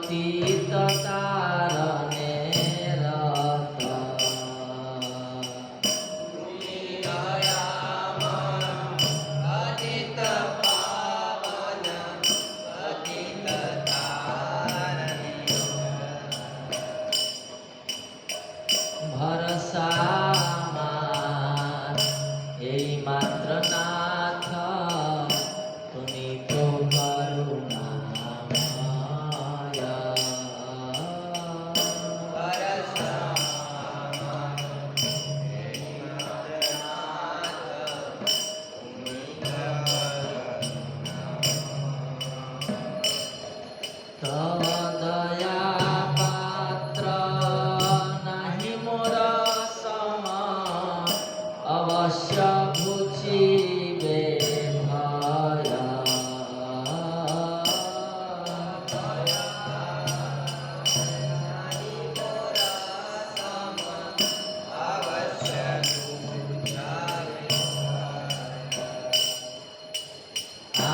पतित तारणे रत। तुम्ही दयामय पतित पावन पतित तारणे। भरसा मान এই মাত্র নাথ তুমি তো করুণাময়। भरसा मान এই মাত্র নাথ তুমি তব দয়া পাত্র নাহি মোর সম অবশ্য বুঝিবে ভয়।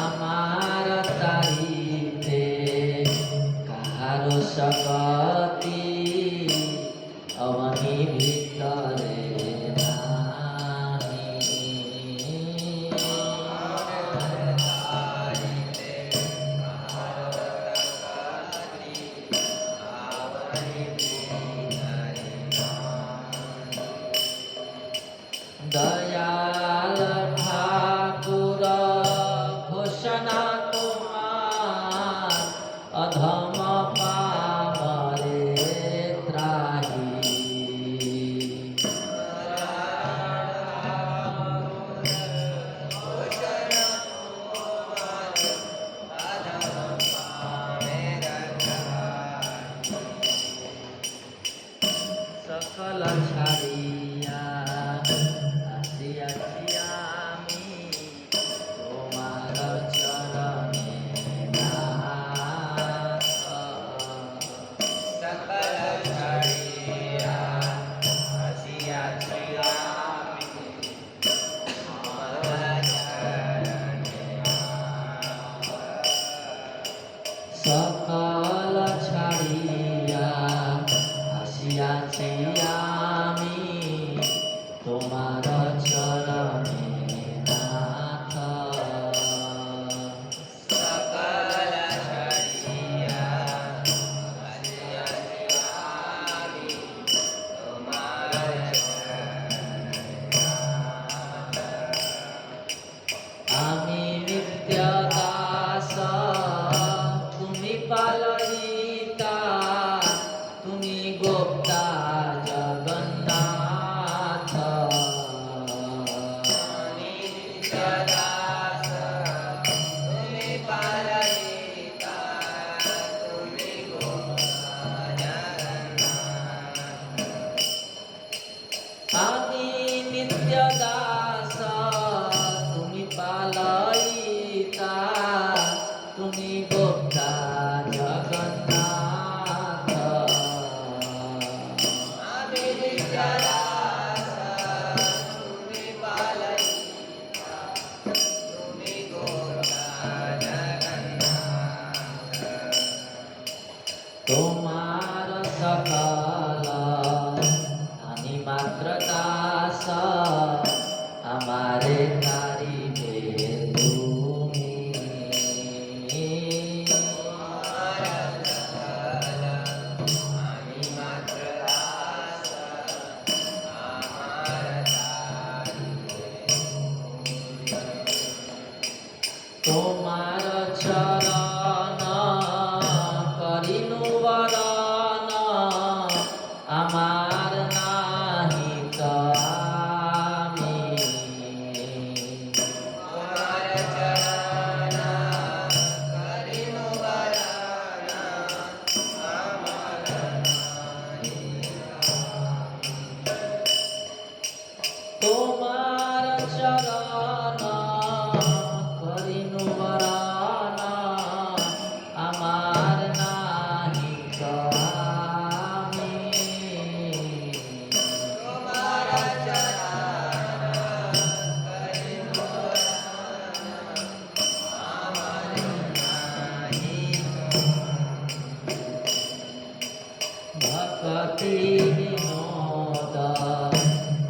আমার তারিতে কাহার শক্তি অবনি ভিতরে নাহি। দয়াল ঠাকুর ঘোষণা তোমার অধম পামরে ত্রাহি। সকল ছাড়িয়া আসিয়াছি আমি তোমার চরণে নাথ। সকল ছাড়িয়া আসিয়াছি আমি তোমার চরণে নাথ। সকল ছাড়িয়া আসিয়াছি আমি তোমার চরণে নাথ। সকল ছাড়িয়া আসিয়াছি আমি তোমার চরণে নাথ। আমি নিত্য দাস তুমি পালয়িতা তুমি গোপ্তা জগন্নাথ। আমি নিত্য দাস তুমি পালয়িতা তুমি গোপ্তা জগন্নাথ। আমি নিত্য দাস তুমি পালয়িতা তুমি গোপ্তা জগন্নাথ। আমি নিত্য দাস তুমি পালয়িতা তুমি গোপ্তা জগন্নাথ। তোমার সকল আমি মাত্র দাস আমারে তারিবে তুমি। আমি মাত্র দাস আমার তোমার চরণ করিনু বরণ ভকতি বিনোদ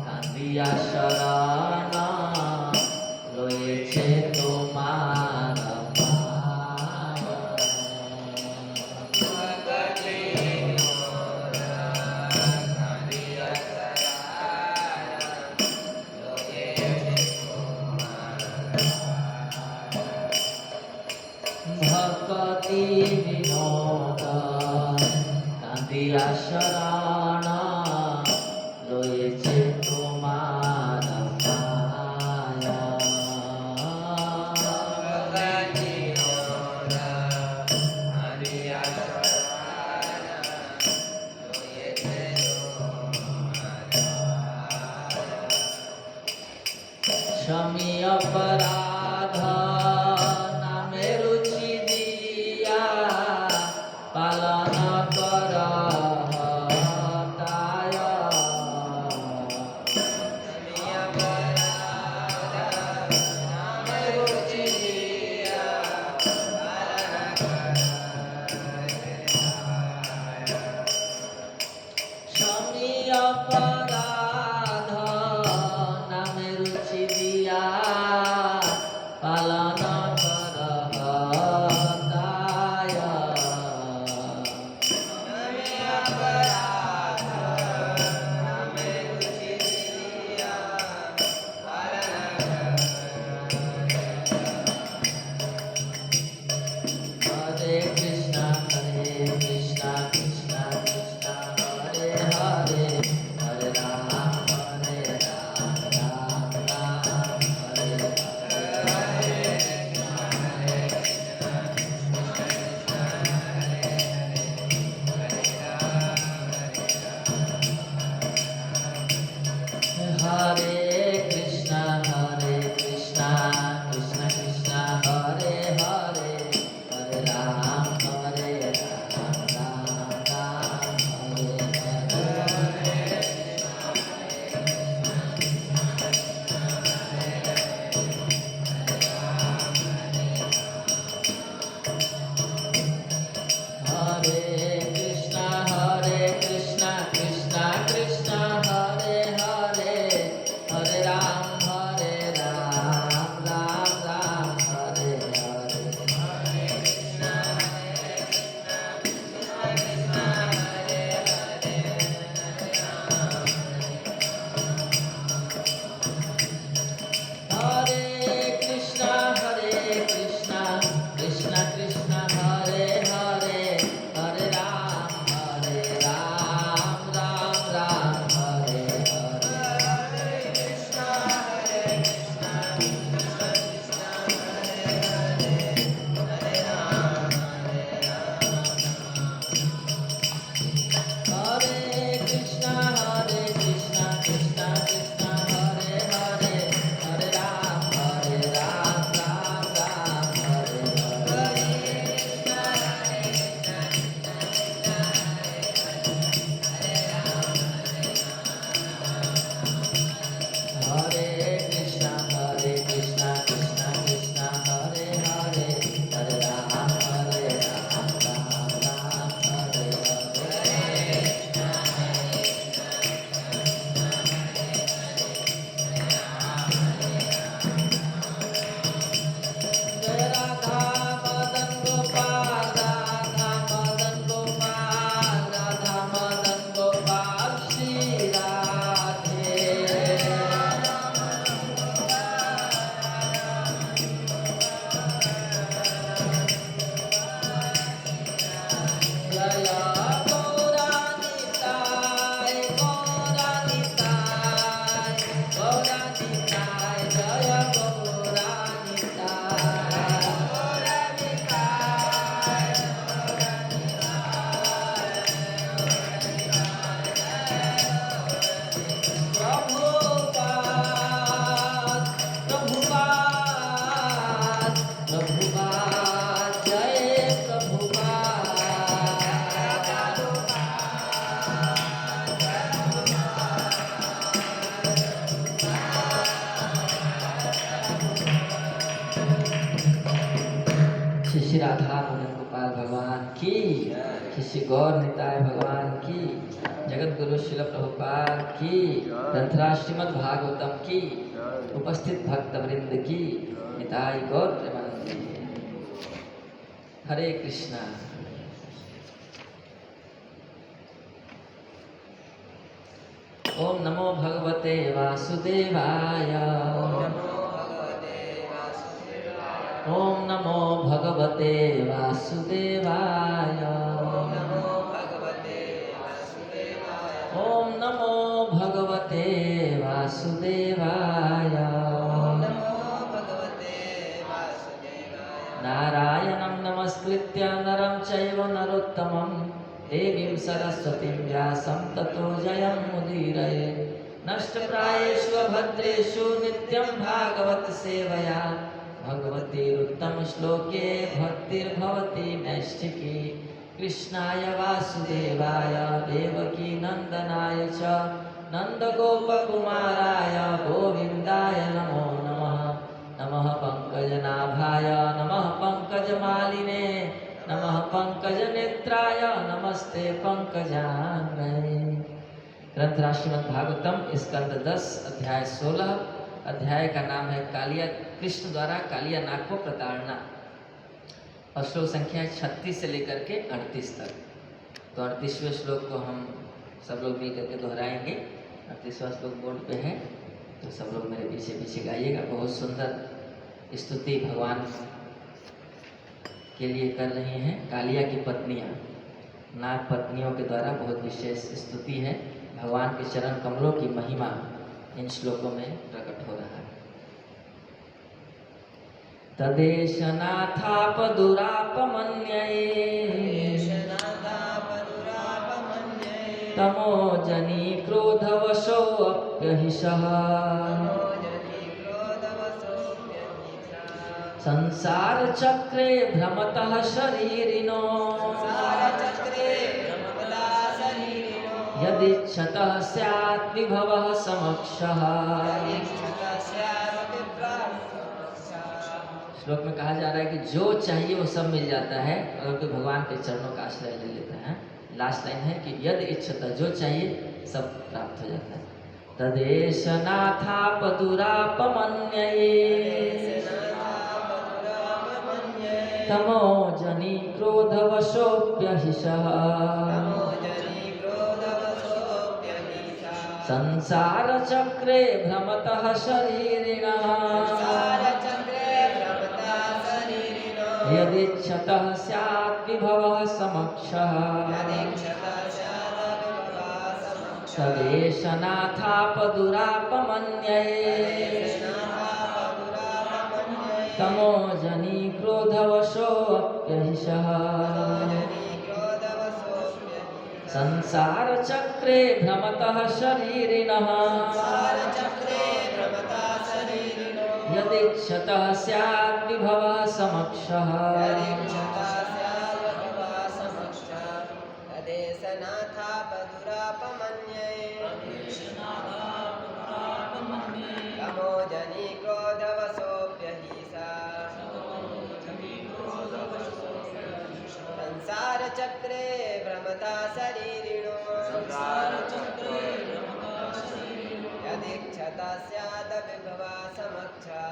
কান্দিয়া শরণ রয়েছে তোমার পায়। ভগতি বিনোদ কান্দিয়া শরণ রয়েছে ভকতি বিনোদ কান্দিয়া শরণ রয়েছে তোমার পায়। ভগতি বিনোদ কান্দিয়া শরণ রয়েছে স্বামী অপরাধ নামে রুচি দিয়া পালন কর তায়। স্বামী অপরাধ নামে রুচি দিয়া পালন কর তায়। হরে কৃষ্ণ কৃষ্ণ কৃষ্ণ হরে হরে হরে রাম রাম রাম হরে হরে কৃষ্ণ কৃষ্ণ কৃষ্ণ হরে হরে হরে রাম রাম রাম হরে হরে। হরে কৃষ্ণ কৃষ্ণ কৃষ্ণ হরে হরে হরে রাম রাম রাম হরে হরে। হরে কৃষ্ণ কৃষ্ণ কৃষ্ণ কৃষ্ণ হরে হরে হরে রাম রাম রাম হরে হরে। হরে কৃষ্ণ কৃষ্ণ কৃষ্ণ হরে হরে হরে রাম রাম রাম হরে হরে। হরে কৃষ্ণ কৃষ্ণ কৃষ্ণ হরে হরে হরে রাম রাম রাম হরে হরে। जय राधा मदन गोपाल राधा मदन गोपाल राधा मदन गोपाल श्री राधे। जय गौरानिताय गौरानिताय गौरानिताय जय प्रभुपाद प्रभुपाद प्रभुपाद जय प्रभुपाद। गौर निताय भगवान की, जगत गुरु श्रील प्रभुपाद की, ग्रंथराज श्रीमद् भागवतम की, उपस्थित भक्त वृंद की, निताय गौर प्रेमानंद की। हरे कृष्णा। ओम नमो भगवते वासुदेवाय। ओम नमो भगवते वासुदेवाय। ओम नमो भगवते वासुदेवाय। नारायणं नमस्कृत्य नरं चैव नरोत्तमं देवीं सरस्वतीं व्यासं ततो जयमुदीरये। नष्टप्रायेषु भद्रेषु नित्यं भागवत सेवया भगवतीरुत्तमश्लोके भक्तिर्भवति नैष्ठिकी। कृष्णाय वासुदेवाय देवकी नन्दनाय च नन्दगोपकुमाराय गोविन्दाय नमो नमः। नमः पंकजनाभाय नमः पंकजमालिने नमः पंकजनेत्राय नमस्ते पंकजांग्रये। ग्रंथराज श्रीमद् भागवतम स्कंद 10 अध्याय 16। अध्याय का नाम है कालिया, कृष्ण द्वारा कालिया नाग को प्रताड़ना। और श्लोक संख्या 36 से लेकर के 38 तक। तो 38वें श्लोक को हम सब लोग मिलकर के दोहराएंगे। 38वां श्लोक बोर्ड पे है, तो सब लोग मेरे पीछे पीछे गाइएगा। बहुत सुंदर स्तुति भगवान के लिए कर रही हैं कालिया की पत्नियां। नाग पत्नियों के द्वारा बहुत विशेष स्तुति है। भगवान के चरण कमलों की महिमा इन श्लोकों में प्रकट हो रहा है। तदेशनाथापदुरापमन्यये तमोजनी क्रोधवशोऽप्यहिषः संसार चक्रे भ्रमतः शरीरिणो यदिच्छतः स्यात् विभवः समक्षः। श्लोक में कहा जा रहा है कि जो चाहिए वो सब मिल जाता है अगर कोई भगवान के चरणों का आश्रय ले लेता है। लास्ट लाइन है कि यदि इच्छता, जो चाहिए सब प्राप्त हो जाता है। तदेशनाथापदुरापमन्यये तमोजनी क्रोधवशोऽप्यहिषः संसार चक्रे भ्रमतः शरीरिणः यदिच्छतः स्यात् विभवः समक्षः। तदेशनाथापदुरापमन्यये तमोजनी क्रोधवशोऽप्यहिषः संसार चक्रे भ्रमतः शरीरिणः यदिच्छतः स्यात् विभवः समक्षः। तमोजनी क्रोधवशोऽप्यहिषः संसार चक्रे भ्रमता शरीरिणो यदिच्छता स्यात् विभवा समक्षा।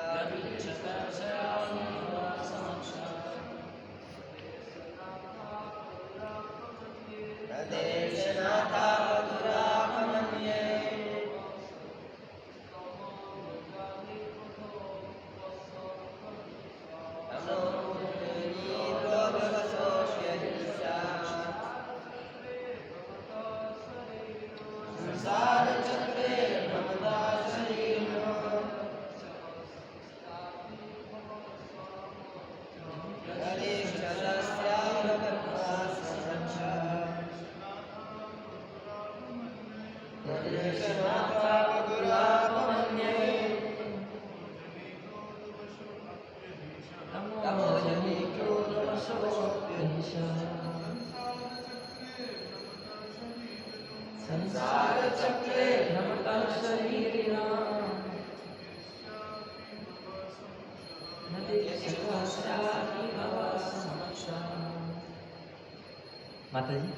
संसार चक्रे भ्रमतः शरीरिणः यदिच्छतः स्यात् विभवः समक्षः। माता जी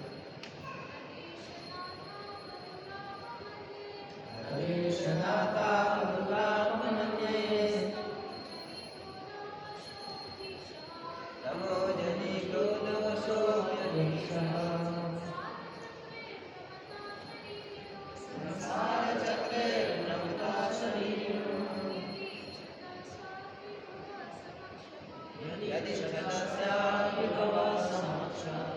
तमो जनि क्रोधवशोऽप्यहिंसः संसारचक्रे भ्रमता शरीरिणो यदि क्षतस्यापि भव समक्षम्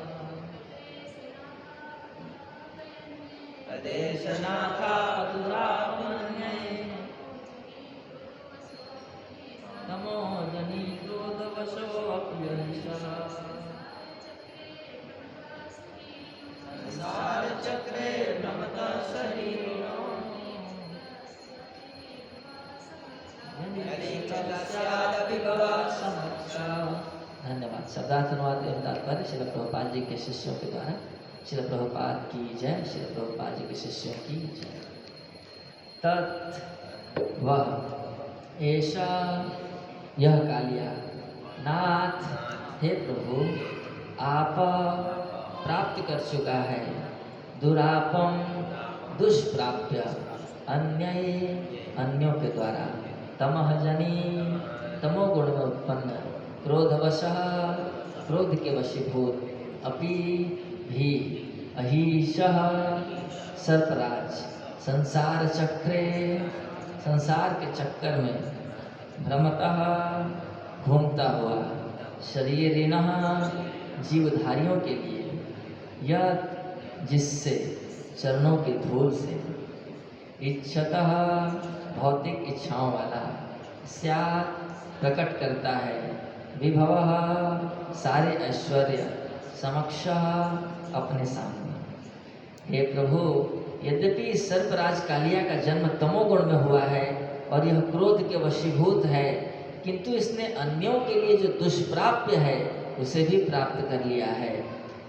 तदेशनाथातुरापमन्ये तमो जनि क्रोधवशोऽप्यहिंसः संसारचक्रे भ्रमता शरीरिणो यदि क्षतस्यापि भव समक्षम्। धन्यवाद। शब्दार्थ अनुवाद एवं तात्पर्य श्रील प्रभुपाद जी के शिष्यों के द्वारा। श्रील प्रभुपाद की जय। श्रील प्रभुपाद जी के शिष्यों की जय। तत् वह ऐसा यह कालिया नाथ हे प्रभु आप प्राप्त कर चुका है दुरापम दुष्प्राप्य अन्यों के द्वारा तमह जनी तमोगुण में उत्पन्न क्रोधवशः क्रोध के वशीभूत अपि भी अहीशः सर्पराज संसार चक्रे संसार के चक्कर में भ्रमतः घूमता हुआ शरीरिणः जीवधारियों के लिए यह जिससे चरणों की धूल से इच्छतः भौतिक इच्छाओं वाला स्यात् प्रकट करता है विभवः सारे ऐश्वर्य समक्ष अपने सामने। हे प्रभु यद्यपि सर्पराज कालिया का जन्म तमोगुण में हुआ है और यह क्रोध के वशीभूत है, किंतु इसने अन्यों के लिए जो दुष्प्राप्य है उसे भी प्राप्त कर लिया है।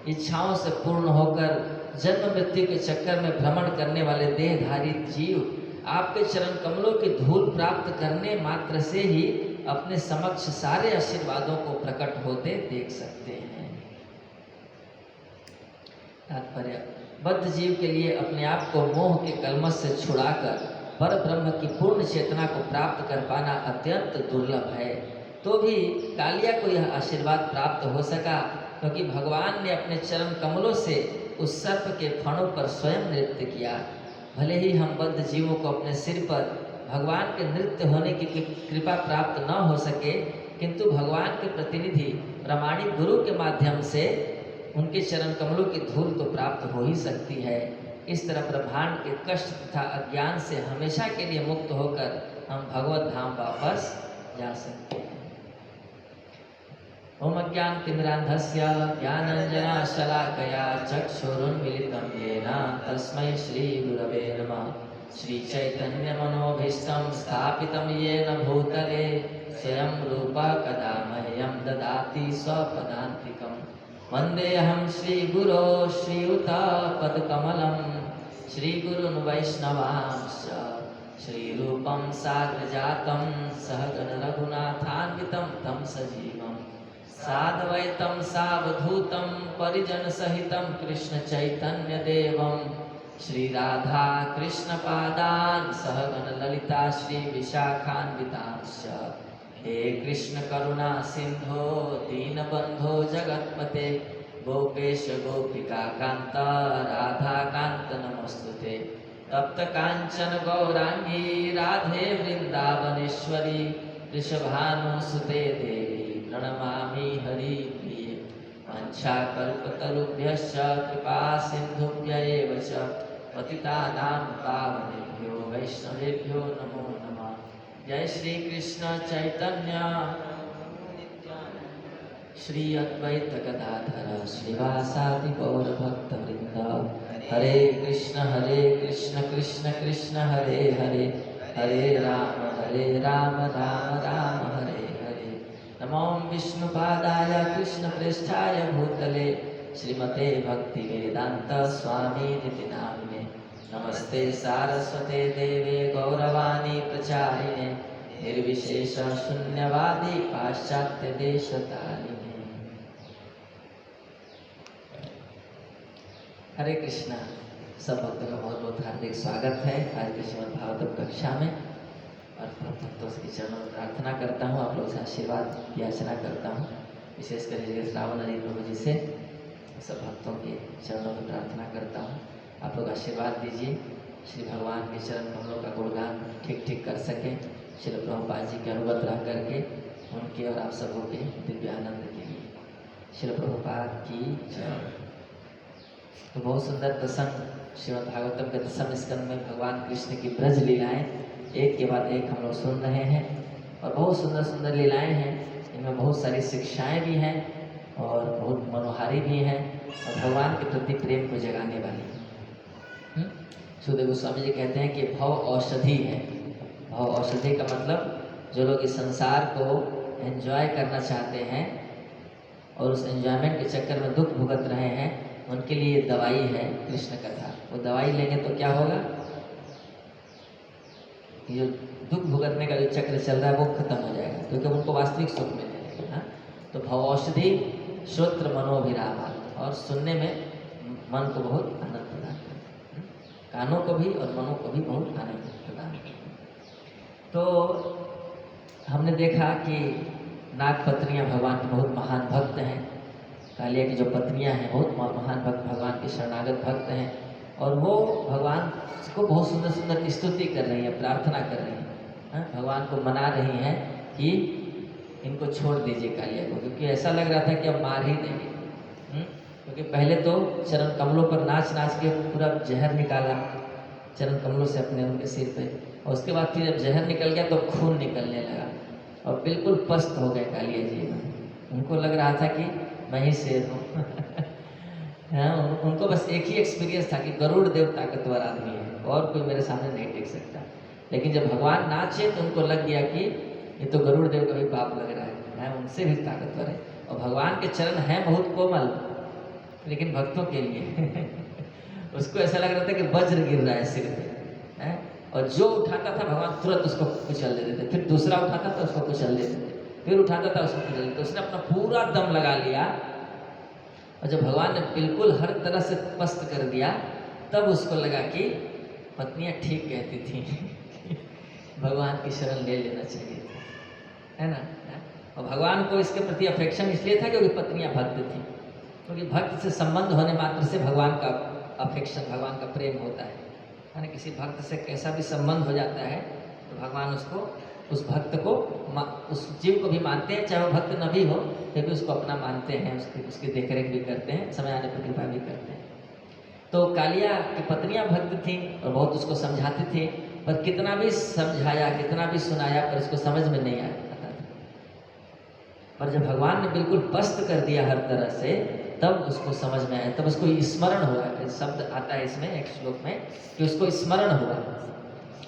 इच्छाओं से पूर्ण होकर जन्म मृत्यु के चक्कर में भ्रमण करने वाले देहधारी जीव आपके चरण कमलों की धूल प्राप्त करने मात्र से ही अपने समक्ष सारे आशीर्वादों को प्रकट होते देख सकते हैं। तात्पर्य बद्ध जीव के लिए अपने आप को मोह के कलमश से छुड़ाकर पर ब्रह्म की पूर्ण चेतना को प्राप्त कर पाना अत्यंत दुर्लभ है। तो भी कालिया को यह आशीर्वाद प्राप्त हो सका क्योंकि भगवान ने अपने चरण कमलों से उस सर्प के फणों पर स्वयं नृत्य किया। भले ही हम बद्ध जीवों को अपने सिर पर भगवान के नृत्य होने की कृपा प्राप्त न हो सके, किंतु भगवान के प्रतिनिधि प्रामाणिक गुरु के माध्यम से उनके चरण कमलों की धूल तो प्राप्त हो ही सकती है। इस तरह ब्रह्मांड के कष्ट तथा अज्ञान से हमेशा के लिए मुक्त होकर हम भगवत धाम वापस जा सकते हैं। ओम अज्ञानतिमिरान्धस्य ज्ञानाञ्जनशलाकया चक्षुरुन्मीलितं येन तस्मै श्रीगुरवे नमः। श्रीचैतन्यमनोभीष्टं स्थापितं येन भूतले स्वयं रूपः कदा मह्यं ददाति स्वपदान्तिकम्। वन्देऽहं श्रीगुरो श्रीयुतपदकमलं श्रीगुरुन् वैष्णवांश्च श्रीरूपं साग्रजातं सहगण रघुनाथान्वितं तं सजीवं साद्वैतं सावधूतं परिजनसहितं कृष्णचैतन्यदेवं श्रीराधा कृष्णपादान् सहगण ललिता श्रीविशाखान्वितांश्च। हे कृष्ण करुणा सिंधो दीनबंधो जगत्पते गोपेश गोपिका कांत राधा कांत नमस्तुते। तप्त कांचन गौरांगी राधे वृंदावनेश्वरी वृषभानुसुते देवी प्रणमामि हरिप्रिये। वाञ्छाकल्पतरुभ्यश्च कृपा सिन्धुभ्य एव च पतितानां पावनेभ्यो वैष्णवेभ्यो नमो नमः। जय श्री कृष्ण चैतन्य श्री अद्वैत गदाधर श्रीवासादि गौर भक्त वृंद। हरे कृष्ण कृष्ण कृष्ण हरे हरे हरे राम राम राम हरे हरे। नमो विष्णुपादाय कृष्ण प्रेष्ठाय भूतले श्रीमते भक्ति वेदांत स्वामी निति नामिने। नमस्ते सारस्वते देवे गौरवाणी प्रचारिणे निर्विशेष शून्यवादी पाश्चात्य देशतारिणे। हरे कृष्णा। सब भक्तों का बहुत बहुत हार्दिक स्वागत है आज के श्रीमद् भागवतम कक्षा में। और भक्तों के चरणों में प्रार्थना करता हूँ, आप लोग से आशीर्वाद की याचना करता हूँ, विशेषकर जगह श्रावण हरि प्रभु जी से सब भक्तों के चरणों में प्रार्थना करता हूँ। आप लोग आशीर्वाद दीजिए, श्री भगवान के चरण कमलों का गुणगान ठीक ठीक कर सकें, श्री प्रभुपाद जी के अनुगत रह करके उनके और आप सबों के दिव्य आनंद के लिए। श्री प्रभुपाद की जय। तो बहुत सुंदर प्रसंग श्रीमद् भागवतम के दशम स्कंद में भगवान कृष्ण की ब्रज लीलाएं एक के बाद एक हम लोग सुन रहे हैं और बहुत सुंदर सुंदर लीलाएं हैं। इनमें बहुत सारी शिक्षाएं भी हैं और बहुत मनोहारी भी हैं और भगवान के प्रति प्रेम को जगाने वाली। सुखदेव गोस्वामी जी कहते हैं कि भव औषधि है। भव औषधि का मतलब जो लोग इस संसार को एंजॉय करना चाहते हैं और उस एंजॉयमेंट के चक्कर में दुख भुगत रहे हैं, उनके लिए दवाई है कृष्ण कथा। वो दवाई लेंगे तो क्या होगा, ये दुख भुगतने का जो चक्र चल रहा है वो खत्म हो जाएगा, क्योंकि उनको वास्तविक सुख मिलने लगेगा। तो भवौषधि श्रोत्र मनोभिरामा, और सुनने में मन को बहुत आनंद प्रदान करता है, कानों को भी और मनों को भी बहुत आनंद प्रदान करता है। तो हमने देखा कि नागपत्नियाँ भगवान के बहुत महान भक्त हैं। कालिया की जो पत्नियां हैं बहुत महान भक्त, भगवान के शरणागत भक्त हैं और वो भगवान को बहुत सुंदर सुंदर स्तुति कर रही हैं, प्रार्थना कर रही हैं, भगवान को मना रही हैं कि इनको छोड़ दीजिए कालिया को, क्योंकि ऐसा लग रहा था कि अब मार ही देंगे। क्योंकि पहले तो चरण कमलों पर नाच नाच के पूरा जहर निकाला चरण कमलों से अपने उनके सिर पे, और उसके बाद फिर जब जहर निकल गया तो खून निकलने लगा और बिल्कुल पस्त हो गए कालिया जी। उनको लग रहा था कि मैं ही शेर हूँ। उनको बस एक ही एक्सपीरियंस था कि गरुड़ देव ताकतवर आदमी है और कोई मेरे सामने नहीं टिक सकता। लेकिन जब भगवान नाचे तो उनको लग गया कि ये तो गरुड़ देव का भी बाप लग रहा है, उनसे भी ताकतवर है। और भगवान के चरण हैं बहुत कोमल, लेकिन भक्तों के लिए उसको ऐसा लग रहा था कि वज्र गिर रहा है सिर पे, और जो उठाता था भगवान तुरंत उसको कुचल देते थे, फिर दूसरा उठाता था उसको कुचल देते थे, फिर उठाता था उसको कुचल देते। उसने अपना पूरा दम लगा लिया और जब भगवान ने बिल्कुल हर तरह से पस्त कर दिया तब उसको लगा कि पत्नियां ठीक कहती थी भगवान की शरण ले लेना चाहिए था, है ना। और भगवान को इसके प्रति अफेक्शन इसलिए था क्योंकि पत्नियां भक्त थी, क्योंकि भक्त से संबंध होने मात्र से भगवान का अफेक्शन, भगवान का प्रेम होता है ना। किसी भक्त से कैसा भी संबंध हो जाता है तो भगवान उसको, उस भक्त को, उस जीव को भी मानते हैं, चाहे वो भक्त न भी हो फिर भी उसको अपना मानते हैं, उसकी देखरेख भी करते हैं, समय आने पर कृपा भी करते हैं। तो कालिया की पत्नियां भक्त थीं और बहुत उसको समझाती थी, पर कितना भी समझाया कितना भी सुनाया पर उसको समझ में नहीं आता था। पर जब भगवान ने बिल्कुल पस्त कर दिया हर तरह से तब उसको समझ में आया, तब उसको स्मरण हुआ। शब्द आता है इसमें एक श्लोक में कि उसको स्मरण हुआ।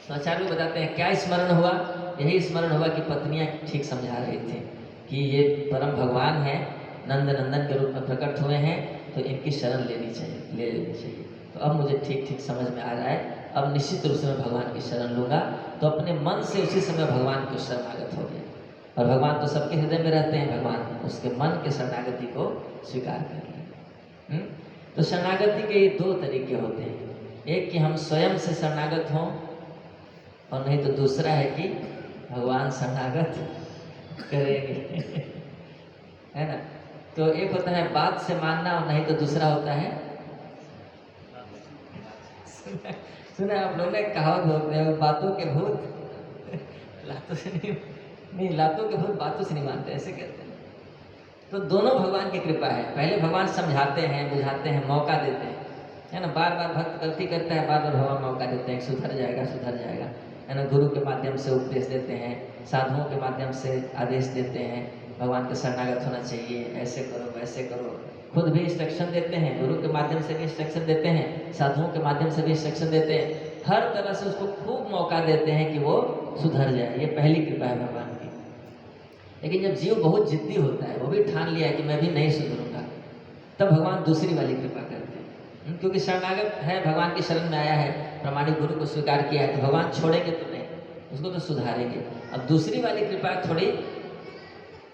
तो आचार्य बताते हैं क्या स्मरण हुआ। यही स्मरण हुआ कि पत्नियां ठीक समझा रही थी कि ये परम भगवान है, नंद नंदन के रूप में प्रकट हुए हैं, तो इनकी शरण लेनी चाहिए, ले लेनी चाहिए। तो अब मुझे ठीक ठीक समझ में आ रहा है, अब निश्चित रूप से मैं भगवान की शरण लूँगा। तो अपने मन से उसी समय भगवान के शरणागत हो गया। और भगवान तो सबके हृदय में रहते हैं, भगवान उसके मन के शरणागति को स्वीकार कर लिया। तो शरणागति के ये दो तरीके होते हैं, एक कि हम स्वयं से शरणागत हों और नहीं तो दूसरा है कि भगवान शरणागत करेंगे है ना। तो एक होता है बात से मानना और नहीं तो दूसरा होता है सुना आप लोगों ने कहावत बोलते हैं, बातों के भूत लातों से नहीं लातों के भूत बातों से नहीं मानते, ऐसे कहते हैं। तो दोनों भगवान की कृपा है। पहले भगवान समझाते हैं, बुझाते हैं, मौका देते हैं, है ना। बार बार भक्त गलती करता है, बार बार भगवान मौका देते हैं, सुधर जाएगा सुधर जाएगा, है ना। गुरु के माध्यम से उपदेश देते हैं, साधुओं के माध्यम से आदेश देते हैं, भगवान के शरणागत होना चाहिए, ऐसे करो वैसे करो। खुद भी इंस्ट्रक्शन देते हैं, गुरु के माध्यम से भी इंस्ट्रक्शन देते हैं, साधुओं के माध्यम से भी इंस्ट्रक्शन देते हैं। हर तरह से उसको खूब मौका देते हैं कि वो सुधर जाए। ये पहली कृपा है भगवान की। लेकिन जब जीव बहुत जिद्दी होता है, वो भी ठान लिया है कि मैं भी नहीं सुधरूंगा, तब भगवान दूसरी वाली कृपा करते हैं। क्योंकि शरणागत है, भगवान की शरण में आया है, प्रामाणिक गुरु को स्वीकार किया है, तो भगवान छोड़ेंगे तो नहीं, उसको तो सुधारेंगे। अब दूसरी वाली कृपा थोड़ी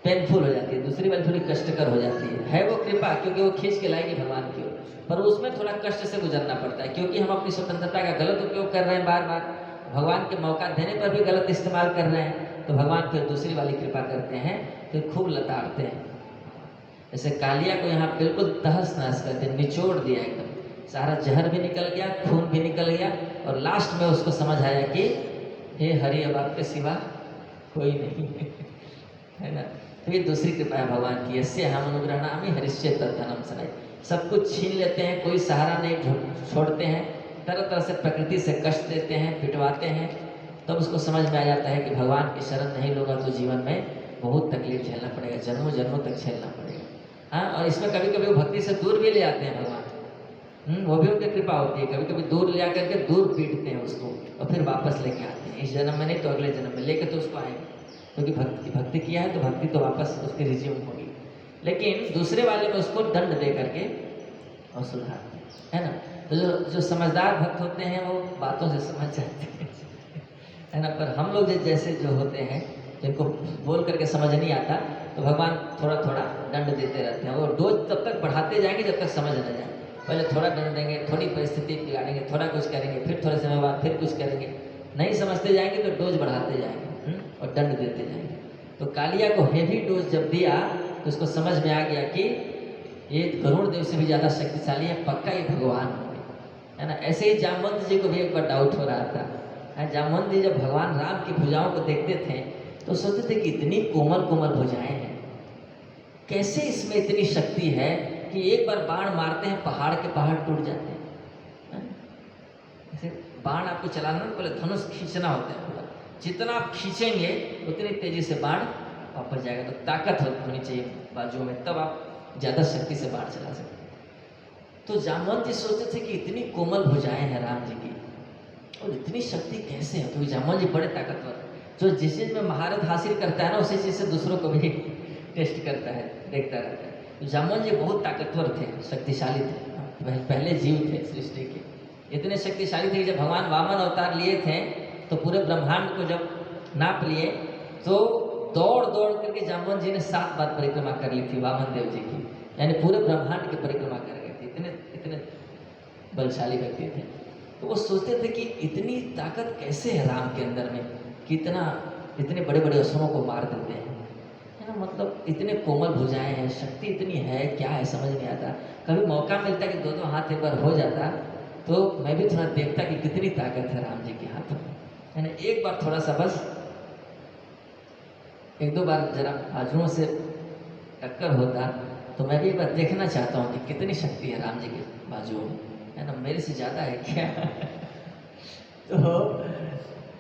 पेनफुल हो जाती है, दूसरी वाली थोड़ी कष्टकर हो जाती है वो कृपा, क्योंकि वो खींच के लाएगी भगवान की ओर, पर उसमें थोड़ा कष्ट से गुजरना पड़ता है, क्योंकि हम अपनी स्वतंत्रता का गलत उपयोग कर रहे हैं, बार बार भगवान के मौका देने पर भी गलत इस्तेमाल कर रहे हैं, तो भगवान फिर दूसरी वाली कृपा करते हैं, फिर खूब लताड़ते हैं। जैसे कालिया को यहाँ बिल्कुल तहस नहस कर दिया, निचोड़ दिया एकदम, सारा जहर भी निकल गया, खून भी निकल गया, और लास्ट में उसको समझ आया कि हे हरि, अब आपके सिवा कोई नहीं है ना। तो ये दूसरी कृपा है भगवान की, यस्य हम अनुग्रहणामि हरिश्चे तद्धनम सनाई। सब कुछ छीन लेते हैं, कोई सहारा नहीं छोड़ते हैं, तरह तरह से प्रकृति से कष्ट देते हैं, पिटवाते हैं, तब उसको समझ में आ जाता है कि भगवान की शरण नहीं लूँगा तो जीवन में बहुत तकलीफ झेलना पड़ेगा, जन्मों जन्मों तक झेलना पड़ेगा। हाँ, और इसमें कभी कभी वो भक्ति से दूर भी ले आते हैं भगवान, वो भी उनकी कृपा होती है, कभी कभी दूर ले आकर के दूर पीटते हैं उसको, और फिर वापस लेके आते हैं, इस जन्म में नहीं तो अगले जन्म में लेके तो उसको आएंगे, क्योंकि भक्ति किया है तो भक्ति तो वापस उसकी रिज्यूम होगी। लेकिन दूसरे वाले में उसको दंड दे करके और सुधारते है ना। तो जो समझदार भक्त होते हैं वो बातों से समझ जाते हैं है ना। पर हम लोग जैसे जो होते हैं, जिनको बोल करके समझ नहीं आता, तो भगवान थोड़ा थोड़ा दंड देते रहते हैं, और डोज तब तक बढ़ाते जाएंगे जब तक समझ न जाए। पहले थोड़ा दंड देंगे, थोड़ी परिस्थिति बिगाड़ेंगे, थोड़ा कुछ करेंगे, फिर थोड़े समय बाद फिर कुछ करेंगे, नहीं समझते जाएंगे तो डोज बढ़ाते जाएंगे और दंड देते जाएंगे। तो कालिया को हेवी डोज जब दिया तो उसको समझ में आ गया कि ये गरुड़ देव से भी ज़्यादा शक्तिशाली है, पक्का ये भगवान है ना। ऐसे ही जामवंत जी को भी एक बार डाउट हो रहा था। जामवंत जी जब भगवान राम की भुजाओं को देखते थे तो सोचते थे कि इतनी कोमल कोमल भुजाएं हैं, कैसे इसमें इतनी शक्ति है कि एक बार बाण मारते हैं पहाड़ के पहाड़ टूट जाते हैं। ऐसे बाण आपको चलाना ना, पहले धनुष खींचना होता है पूरा, जितना आप खींचेंगे उतनी तेजी से बाण वापस जाएगा। तो ताकत होनी चाहिए बाजुओं में, तब आप ज़्यादा शक्ति से बाण चला सकते हैं। तो जामवंत जी सोचते थे कि इतनी कोमल भुजाएं हैं राम जी की, और इतनी शक्ति कैसे है। तो जामवंत जी बड़े ताकतवर, जो जिस चीज़ में महारत हासिल करता है ना, उसी चीज़ से दूसरों को भी टेस्ट करता है, देखता रहता है। तो जामवंत जी बहुत ताकतवर थे, शक्तिशाली थे, पहले जीव थे सृष्टि के, इतने शक्तिशाली थे कि जब भगवान वामन अवतार लिए थे तो पूरे ब्रह्मांड को जब नाप लिए तो दौड़ दौड़ करके जामवंत जी ने 7 बार परिक्रमा कर ली थी वामन देव जी की, यानी पूरे ब्रह्मांड की परिक्रमा कर गए थे, इतने इतने बलशाली व्यक्ति थे। तो वो सोचते थे कि इतनी ताकत कैसे है राम के अंदर में, कि इतने बड़े बड़े असुरों को मार देते हैं, है ना। मतलब इतने कोमल भुजाएं हैं, शक्ति इतनी है, क्या है समझ नहीं आता। कभी मौका मिलता कि दो हाथ एक बार हो जाता तो मैं भी थोड़ा देखता कि कितनी ताकत है राम जी के हाथों में, है ना। एक बार थोड़ा सा बस 1-2 बार जरा बाजुओं से टक्कर होता तो मैं भी एक बार देखना चाहता हूँ कि कितनी शक्ति है राम जी के बाजुओं में, है ना, मेरे से ज़्यादा है क्या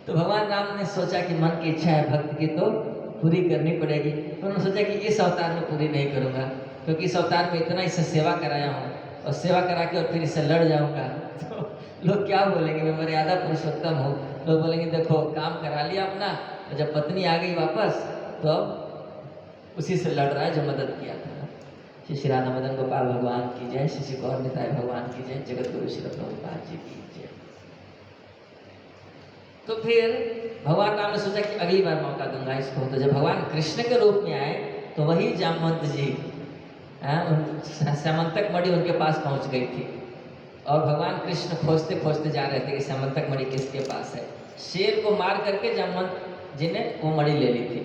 तो भगवान राम ने सोचा कि मन की इच्छा है भक्त की तो पूरी करनी पड़ेगी। तो उन्होंने सोचा कि इस अवतार में पूरी नहीं करूँगा, क्योंकि इस अवतार में इतना इससे सेवा कराया हूँ, और सेवा करा के और फिर इससे लड़ जाऊँगा तो लोग क्या बोलेंगे, मैं मर्यादा पुरुषोत्तम हूँ। लोग बोलेंगे देखो काम करा लिया अपना, तो जब पत्नी आ गई वापस तो अब उसी से लड़ रहा है जो मदद किया था। श्री श्री राधा मदन गोपाल भगवान की जय, श्री श्री गौर निताय भगवान की जय, जगत गुरु श्री प्रभुपाद जी की जय। तो फिर भगवान राम ने सोचा कि अगली बार मौका दूंगा इसको। तो जब भगवान कृष्ण के रूप में आए तो वही जामवंत जी समंतक मणि उनके पास पहुंच गई थी, और भगवान कृष्ण खोजते खोजते जा रहे थे कि समंतक मणि किसके पास है। शेर को मार करके जामवंत जी ने वो मणि ले ली थी,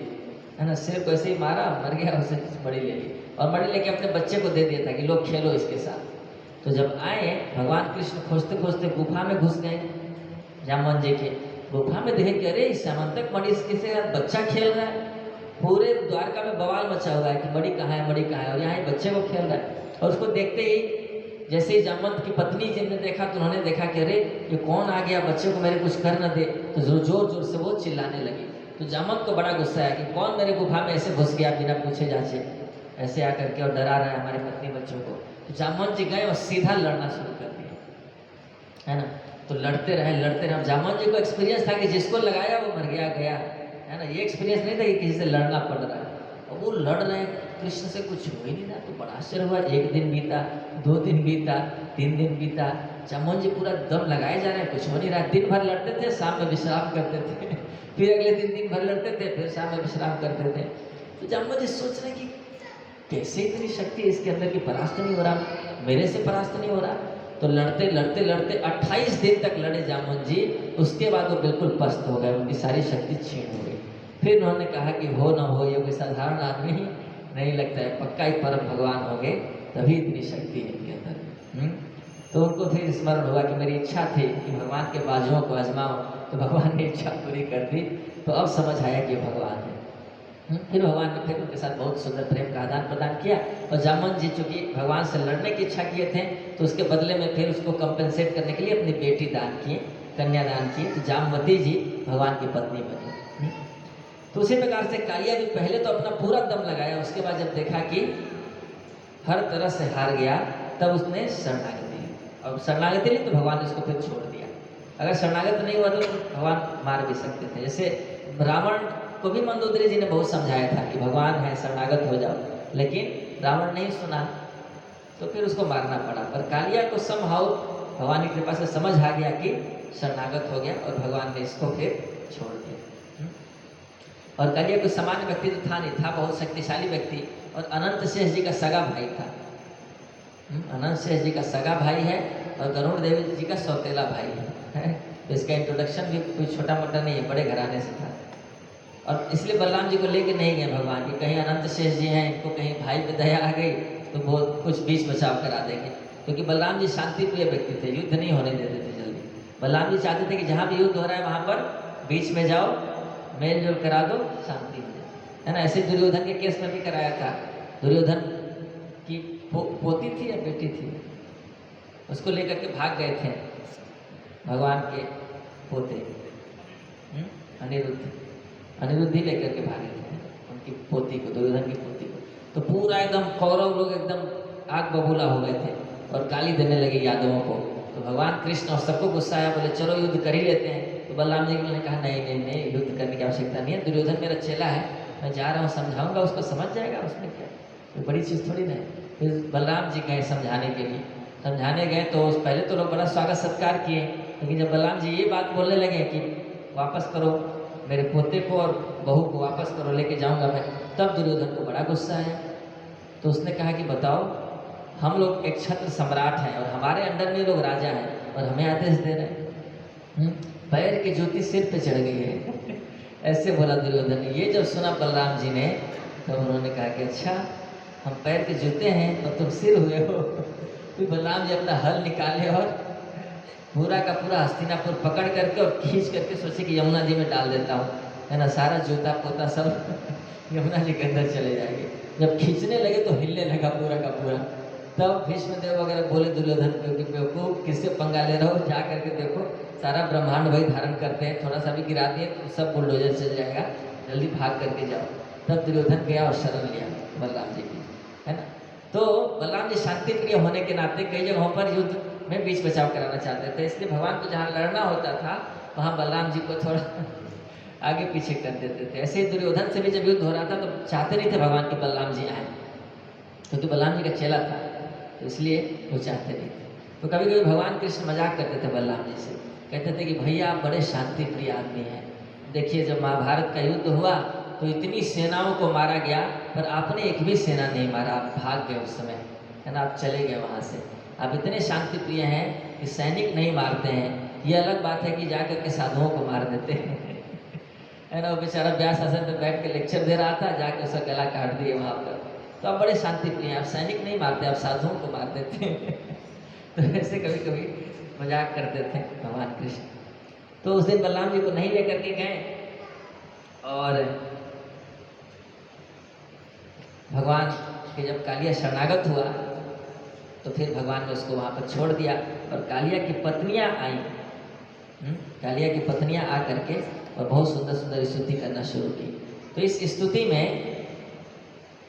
है ना। शेर को ऐसे ही मारा, मर गया, उसे मणि ले ली, और मणि लेके अपने बच्चे को दे दिया था कि लोग खेलो इसके साथ। तो जब आए भगवान कृष्ण खोजते खोजते गुफा में घुस गए, जामवंत जी के गुफा में देखे कि अरे समंतक मणि इसके साथ बच्चा खेल रहा है, पूरे द्वारका में बवाल मचा हुआ है कि मणि कहाँ है, मणि कहाँ है, और यहाँ एक बच्चे को खेल रहा है। और उसको देखते ही जैसे ही जामवंत की पत्नी जिनने देखा तो उन्होंने देखा कि अरे ये कौन आ गया, बच्चे को मेरे कुछ कर न दे, तो जोर जोर से वो चिल्लाने लगी। तो जामवंत को बड़ा गुस्सा आया कि कौन मेरे गुफा में ऐसे घुस गया बिना पूछे जाचे, ऐसे आकर के और डरा रहा है हमारी पत्नी बच्चों को। तो जामवंत जी गए और सीधा लड़ना शुरू कर दिया, है ना। तो लड़ते रहे। जामवंत जी को एक्सपीरियंस था कि जिसको लगाया वो मर गया, है ना। ये एक्सपीरियंस नहीं था कि किसी से लड़ना पड़ रहा है, और वो लड़ रहे हैं, कृष्ण से कुछ हो ही नहीं रहा। तो बड़ा आश्चर्य हुआ, 1 दिन बीता, 2 दिन बीता, 3 दिन बीता, जामवंत जी पूरा दम लगाए जा रहे हैं, कुछ हो नहीं रहा। दिन भर लड़ते थे, शाम में विश्राम करते थे, फिर अगले दिन भर लड़ते थे, फिर शाम में विश्राम करते थे। तो जामवंत जी सोच रहे हैं कि कैसे इतनी शक्ति है इसके अंदर की, परास्त नहीं हो रहा, मेरे से परास्त नहीं हो रहा। तो लड़ते लड़ते लड़ते 28 दिन तक लड़े जामवंत जी। उसके बाद वो बिल्कुल पस्त हो गए, उनकी सारी शक्ति छीन हो गई। फिर उन्होंने कहा कि हो ना हो, ये कोई साधारण आदमी ही नहीं लगता है, पक्का ही परम भगवान हो गए, तभी इतनी शक्ति है इनके अंदर। तो उनको फिर स्मरण हुआ कि मेरी इच्छा थी कि भगवान के बाजुओं को आजमाओ, तो भगवान ने इच्छा पूरी कर दी। तो अब समझ आया कि भगवान है। फिर भगवान ने फिर उनके साथ बहुत सुंदर प्रेम का आदान प्रदान किया। और जामवंत जी चूंकि भगवान से लड़ने की इच्छा किए थे, तो उसके बदले में फिर उसको कंपेंसेट करने के लिए अपनी बेटी दान किए, कन्या दान किए। तो जामवती जी भगवान की पत्नी बनी। तो उसी प्रकार से कालिया भी पहले तो अपना पूरा दम लगाया, उसके बाद जब देखा कि हर तरह से हार गया, तब उसने शरणागति ली। और शरणागति ली तो भगवान ने उसको फिर छोड़ दिया। अगर शरणागत नहीं हुआ तो भगवान मार भी सकते थे। जैसे रावण को भी मंदोदरी जी ने बहुत समझाया था कि भगवान है, शरणागत हो जाओ, लेकिन रावण नहीं सुना, तो फिर उसको मारना पड़ा। पर कालिया को समहाउ भगवान की कृपा से समझ आ गया कि शरणागत हो गया, और भगवान ने इसको फिर छोड़ दिया। और कालिया कोई सामान्य व्यक्ति तो था नहीं, था बहुत शक्तिशाली व्यक्ति, और अनंत शेष जी का सगा भाई था। अनंत शेष जी का सगा भाई है, और गरुड़ देव जी का सौतेला भाई है। तो इसका इंट्रोडक्शन भी कोई छोटा मोटा नहीं है, बड़े घराने से था। और इसलिए बलराम जी को लेके नहीं गए भगवान की, कहीं अनंत शेष जी हैं, इनको कहीं भाई पे दया आ गई तो बहुत कुछ बीच बचाव करा देंगे। क्योंकि बलराम जी शांति प्रिय व्यक्ति थे, युद्ध नहीं होने देते थे जल्दी। बलराम जी चाहते थे कि जहाँ भी युद्ध हो रहा है वहाँ पर बीच में जाओ, मेल जोल करा दो, शांति हो जाए, है ना। ऐसे दुर्योधन के केस में भी कराया था। दुर्योधन की पोती थी या बेटी थी, उसको लेकर के भाग गए थे भगवान के पोते, अनिरुद्ध ही लेकर के भागे थे उनकी पोती को, दुर्योधन की पोती को। तो पूरा एकदम कौरव लोग एकदम आग बबूला हो गए थे और गाली देने लगे यादवों को। तो भगवान कृष्ण और सबको गुस्सा आया, बोले चलो युद्ध कर ही लेते हैं। तो बलराम जी ने कहा नहीं नहीं नहीं, युद्ध करने की आवश्यकता नहीं है, दुर्योधन मेरा चेला है, मैं जा रहा हूँ, समझाऊंगा उसको, समझ जाएगा, उसमें क्या, कोई बड़ी चीज़ थोड़ी ना है। फिर बलराम जी गए समझाने के लिए, समझाने गए तो पहले तो लोग बड़ा स्वागत सत्कार किए, लेकिन जब बलराम जी ये बात बोलने लगे कि वापस करो मेरे पोते को और बहू को, वापस करो, लेके जाऊंगा मैं, तब दुर्योधन को बड़ा गुस्सा आया। तो उसने कहा कि बताओ, हम लोग एक छत्र सम्राट हैं और हमारे अंडर में लोग राजा हैं और हमें आदेश दे रहे हैं, पैर की ज्योति सिर पे चढ़ गई है। ऐसे बोला दुर्योधन ने। ये जब सुना बलराम जी ने, तो उन्होंने कहा कि अच्छा, हम पैर के जूते हैं और तुम सिर हुए हो। फिर बलराम जी अपना हल निकाले और पूरा का पूरा हस्तिनापुर पकड़ करके और खींच करके सोचे कि यमुना जी में डाल देता हूँ, है ना, सारा जूता पोता सब यमुना जी के अंदर चले जाएंगे। जब खींचने लगे तो हिलने लगा पूरा का पूरा। तब भीष्मदेव वगैरह बोले दुर्योधन को कि बेवकूफ, किससे पंगा ले रहा हो, जा करके देखो सारा ब्रह्मांड वही धारण करते हैं, थोड़ा सा भी गिरा दिए तो सब बुलडोजर चल जाएगा, जल्दी भाग करके जाओ। तब दुर्योधन गया और शरण लिया बलराम जी की, है ना। तो बलराम जी शांति प्रिय होने के नाते कई जगहों पर युद्ध में बीच बचाव कराना चाहते थे, इसलिए भगवान को जहाँ लड़ना होता था वहाँ बलराम जी को थोड़ा आगे पीछे कर देते थे। ऐसे ही दुर्योधन से भी जब युद्ध हो रहा था तो चाहते नहीं थे भगवान के बलराम जी आए, क्योंकि तो बलराम जी का चेला था, तो इसलिए वो चाहते नहीं थे। तो कभी कभी भगवान कृष्ण मजाक करते थे बलराम जी से, कहते थे कि भैया आप बड़े शांति प्रिय आदमी हैं, देखिए जब महाभारत का युद्ध हुआ तो इतनी सेनाओं को मारा गया, पर आपने एक भी सेना नहीं मारा, आप भाग गए उस समय, है ना, आप चले गए वहाँ से। आप इतने शांति प्रिय हैं कि सैनिक नहीं मारते हैं, ये अलग बात है कि जाकर के साधुओं को मार देते हैं। है ना, वो बेचारा व्यास आसन पे बैठ के लेक्चर दे रहा था, जाके उसका गला काट दिए वहाँ पर। तो आप बड़े शांति प्रिय हैं, आप सैनिक नहीं मारते, आप साधुओं को मार देते हैं। तो ऐसे कभी कभी मजाक करते थे भगवान कृष्ण। तो उस दिन बलराम जी को नहीं लेकर के गए और भगवान के जब कालिया शरणागत हुआ तो फिर भगवान ने उसको वहाँ पर छोड़ दिया और कालिया की पत्नियाँ आई। कालिया की पत्नियाँ आ करके और बहुत सुंदर सुंदर स्तुति करना शुरू की। तो इस स्तुति में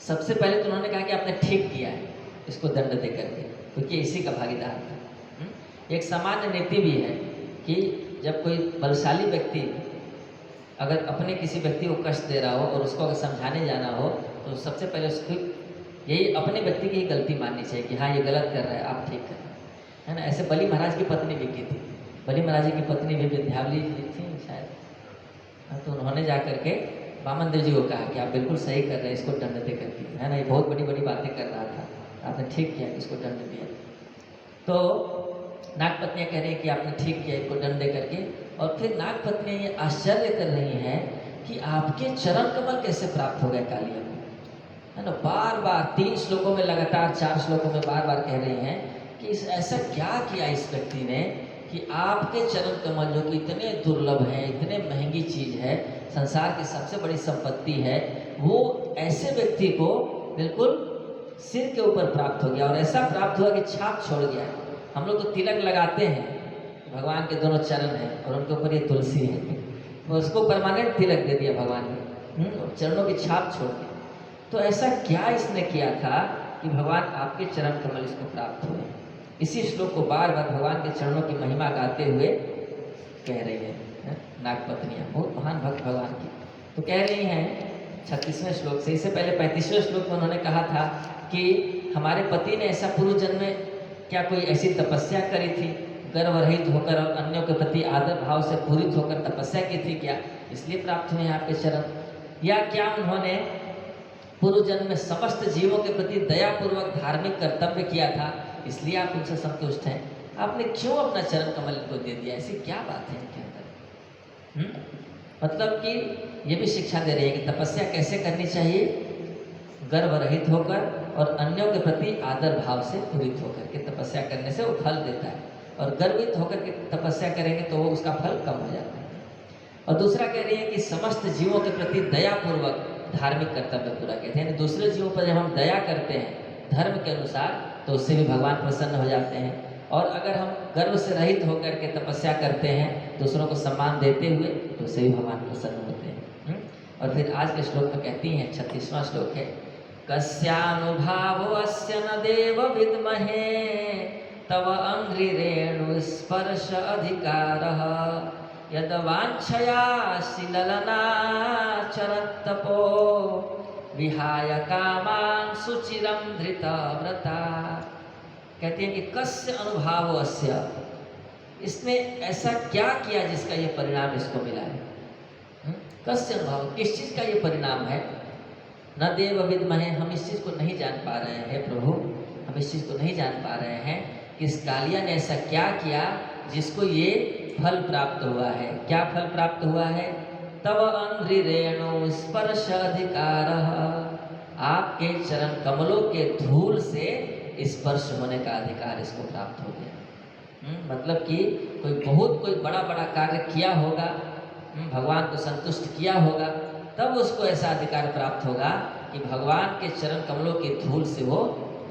सबसे पहले तो उन्होंने कहा कि आपने ठीक किया है इसको दंड दे करके, क्योंकि इसी का भागीदार था। एक सामान्य नीति भी है कि जब कोई बलशाली व्यक्ति अगर अपने किसी व्यक्ति को कष्ट दे रहा हो और उसको अगर समझाने जाना हो तो सबसे पहले उसको यही अपने व्यक्ति की ही गलती माननी चाहिए कि हाँ ये गलत कर रहा है, आप ठीक कर रहे हैं, है ना। ऐसे बलि महाराज की पत्नी भी की थी, बलि महाराज की पत्नी भी विंध्यावली थी शायद, हाँ, तो उन्होंने जा करके वामन देव जी को कहा कि आप बिल्कुल सही कर रहे हैं, इसको दंड दे करके, है ना, ये बहुत बड़ी बड़ी बातें कर रहा था, आपने ठीक किया, इसको दंड दिया। तो नागपत्नियाँ कह रही हैं कि आपने ठीक किया, इसको दंड दे करके। और फिर नागपत्नियाँ ये आश्चर्य कर रही हैं कि आपके चरण कमल कैसे प्राप्त हो गए कालिया को, है ना। बार बार 3 श्लोकों में लगातार, 4 श्लोकों में बार बार कह रही हैं कि ऐसा क्या किया इस व्यक्ति ने कि आपके चरण कमल जो कि इतने दुर्लभ हैं, इतने महंगी चीज़ है, संसार की सबसे बड़ी संपत्ति है, वो ऐसे व्यक्ति को बिल्कुल सिर के ऊपर प्राप्त हो गया, और ऐसा प्राप्त हुआ कि छाप छोड़ गया। हम लोग तो तिलक लगाते हैं, भगवान के दोनों चरण हैं और उनके ऊपर ये तुलसी है, तो उसको परमानेंट तिलक दे दिया भगवान ने, चरणों की छाप छोड़ दी। तो ऐसा क्या इसने किया था कि भगवान आपके चरण कमल इसको प्राप्त हुए। इसी श्लोक को बार बार भगवान के चरणों की महिमा गाते हुए कह रही है नागपत्नियाँ, बहुत महान भक्त भगवान की। तो कह रही हैं 36वें श्लोक से, इससे पहले 35वें श्लोक में उन्होंने कहा था कि हमारे पति ने ऐसा पूर्व जन्म में क्या कोई ऐसी तपस्या करी थी, गर्वरहित होकर और अन्यों के प्रति आदर भाव से पूरित होकर तपस्या की थी क्या, इसलिए प्राप्त हुए हैं आपके चरण। या क्या उन्होंने पूर्व जन्म में समस्त जीवों के प्रति दयापूर्वक धार्मिक कर्तव्य किया था, इसलिए आप उनसे संतुष्ट हैं। आपने क्यों अपना चरण कमल इनको दे दिया, ऐसी क्या बात है इनके अंदर। मतलब कि ये भी शिक्षा दे रही है कि तपस्या कैसे करनी चाहिए, गर्व रहित होकर और अन्यों के प्रति आदर भाव से पूरित होकर के तपस्या करने से वो फल देता है, और गर्वित होकर के तपस्या करेंगे तो वो उसका फल कम हो जाता है। और दूसरा कह रही है कि समस्त जीवों के प्रति दयापूर्वक धार्मिक कर्तव्य पूरा कहते हैं, दूसरे जीवों पर जब हम दया करते हैं धर्म के अनुसार तो उससे भी भगवान प्रसन्न हो जाते हैं। और अगर हम गर्व से रहित होकर के तपस्या करते हैं दूसरों को सम्मान देते हुए तो उससे भी भगवान प्रसन्न होते हैं। और फिर आज के श्लोक में कहती हैं, 36वां श्लोक है, कस्यानुभावस्य न देव विद्महे तव अंघ्रिरेणु स्पर्श अधिकारः यद वाञ्छया शिललना चरत्तपो विहाय कामान् सुचिरं धृतव्रता। कहती हैं कि कस्य अनुभाव अस्य, इसने ऐसा क्या किया जिसका ये परिणाम इसको मिला है। कस्य अनुभाव, किस चीज़ का ये परिणाम है। न देव विद्महे, हम इस चीज़ को नहीं जान पा रहे हैं प्रभु, हम इस चीज़ को नहीं जान पा रहे हैं कि इस कालिया ने ऐसा क्या किया जिसको ये फल प्राप्त हुआ है। क्या फल प्राप्त हुआ है, तव अंघ्रिरेणु स्पर्श अधिकारः, आपके चरण कमलों के धूल से स्पर्श होने का अधिकार इसको प्राप्त हो गया। मतलब कि कोई बड़ा बड़ा कार्य किया होगा, भगवान को संतुष्ट किया होगा, तब उसको ऐसा अधिकार प्राप्त होगा कि भगवान के चरण कमलों के धूल से वो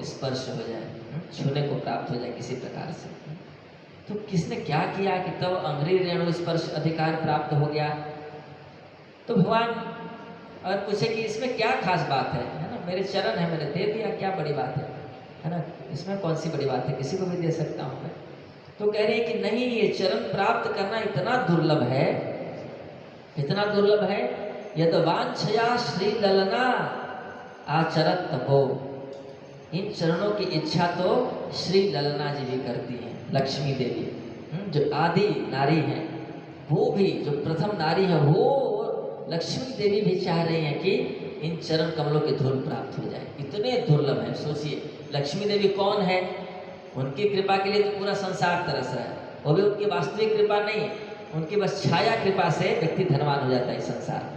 स्पर्श हो जाए, छूने को प्राप्त हो जाए किसी प्रकार से। तो किसने क्या किया कि तब अंघ्रिरेणु स्पर्श अधिकार प्राप्त हो गया। तो भगवान अगर पूछे कि इसमें क्या खास बात है ना, मेरे चरण है मैंने दे दिया, क्या बड़ी बात है ना, इसमें कौन सी बड़ी बात है, किसी को भी दे सकता हूँ मैं। तो कह रहे हैं कि नहीं, ये चरण प्राप्त करना इतना दुर्लभ है, इतना दुर्लभ है, यद वांछया श्री ललना आचरत तपो, इन चरणों की इच्छा तो श्री ललना जी भी करती हैं, लक्ष्मी देवी जो आदि नारी हैं, वो भी जो प्रथम नारी है, वो लक्ष्मी देवी भी चाह रही हैं कि इन चरण कमलों के धूल प्राप्त हो जाए। इतने दुर्लभ है, सोचिए लक्ष्मी देवी कौन है, उनकी कृपा के लिए तो पूरा संसार तरस रहा है, वो भी उनकी वास्तविक कृपा नहीं है, उनकी बस छाया कृपा से व्यक्ति धनवान हो जाता है इस संसार में।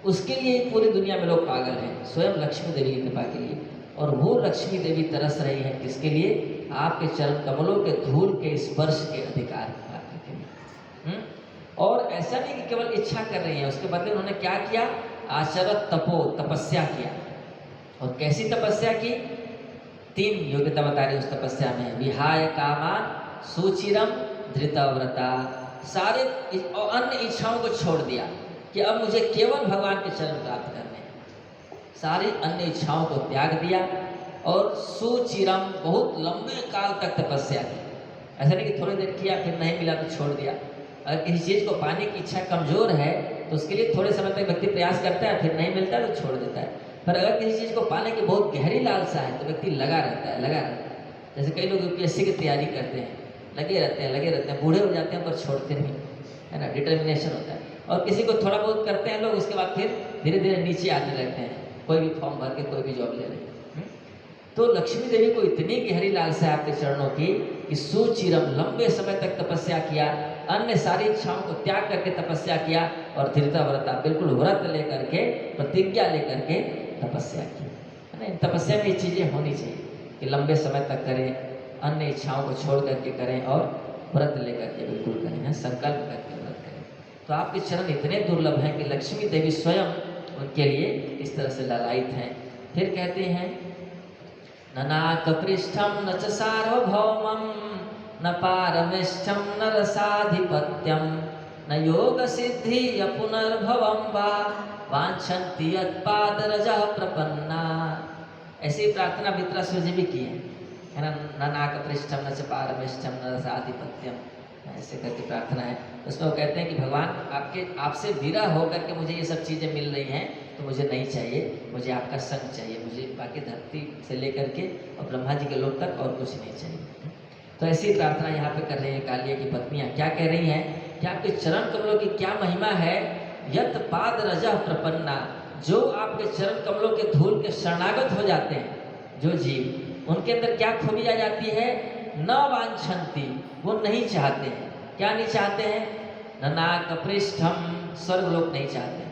उसके लिए पूरी दुनिया में लोग पागल हैं, स्वयं लक्ष्मी देवी की कृपा के लिए। और वो लक्ष्मी देवी तरस रही है किसके लिए, आपके चरण कमलों के धूल के स्पर्श के अधिकार प्राप्ति के लिए। और ऐसा नहीं कि केवल इच्छा कर रही है, उसके बदले उन्होंने क्या किया, आचरत तपो, तपस्या किया। और कैसी तपस्या की, 3 योग्यता बता रही उस तपस्या में, विहाय कामान सुचिरम धृतव्रता, सारे अन्य इच्छाओं को छोड़ दिया कि अब मुझे केवल भगवान के चरण प्राप्त करने हैं, सारी अन्य इच्छाओं को त्याग दिया। और सुचिरम, बहुत लंबे काल तक तपस्या की, ऐसा नहीं कि थोड़ी देर किया फिर नहीं मिला तो छोड़ दिया। अगर किसी चीज़ को पाने की इच्छा कमज़ोर है तो उसके लिए थोड़े समय तक व्यक्ति प्रयास करता है, फिर नहीं मिलता तो छोड़ देता है। पर अगर किसी चीज़ को पाने की बहुत गहरी लालसा है तो व्यक्ति लगा रहता है। जैसे कई लोग यूपीएससी की तैयारी करते हैं, लगे रहते हैं, बूढ़े हो जाते हैं पर छोड़ते नहीं, है ना, डिटर्मिनेशन होता है। और किसी को थोड़ा बहुत करते हैं लोग, उसके बाद फिर धीरे धीरे नीचे आने लगते हैं, कोई भी फॉर्म भर के कोई भी जॉब ले रहे हैं। तो लक्ष्मी देवी को इतनी गहरी लालसा है आपके चरणों की कि सुचिरम, लंबे समय तक तपस्या किया, अन्य सारी इच्छाओं को त्याग करके तपस्या किया, और धीरता व्रता, बिल्कुल व्रत लेकर के, प्रतिज्ञा लेकर के तपस्या की, है ना। इन तपस्या में ये चीज़ें होनी चाहिए कि लंबे समय तक करें, अन्य इच्छाओं को छोड़ करके करें, और व्रत लेकर के बिल्कुल करें, संकल्प करके व्रत करें। तो आपके चरण इतने दुर्लभ हैं कि लक्ष्मी देवी स्वयं उनके लिए इस तरह से ललायित हैं। फिर कहते हैं न नाकपृष्ठं न च सार्वभौमं न पारमेष्ठं न रसाधिपत्यं न योग सिद्धि य पुनर्भवं वा वाञ्छन्ति यत्पादरजः प्रपन्ना। ऐसी प्रार्थना वित्रासुर जी भी की है ना। न नाकपृष्ठं न च पारमेष्ठं न रसाधिपत्यम, ऐसे करके प्रार्थना है। उसमें वो कहते हैं कि भगवान आपसे विरह होकर के मुझे ये सब चीज़ें मिल रही हैं, तो मुझे नहीं चाहिए, मुझे आपका संग चाहिए, मुझे बाकी धरती से लेकर के और ब्रह्मा जी के लोक तक और कुछ नहीं चाहिए। तो ऐसी प्रार्थना यहाँ पे कर रही है कालिया की पत्नियाँ। क्या कह रही हैं कि आपके चरण कमलों की क्या महिमा है। यत पाद रजः प्रपन्ना, जो आपके चरण कमलों के धूल के शरणागत हो जाते हैं जो जीव, उनके अंदर क्या खूबी आ जाती है। न वांछन्ति, वो नहीं चाहते हैं। क्या नहीं चाहते हैं। न नाकपृष्ठम, स्वर्गलोक नहीं चाहते।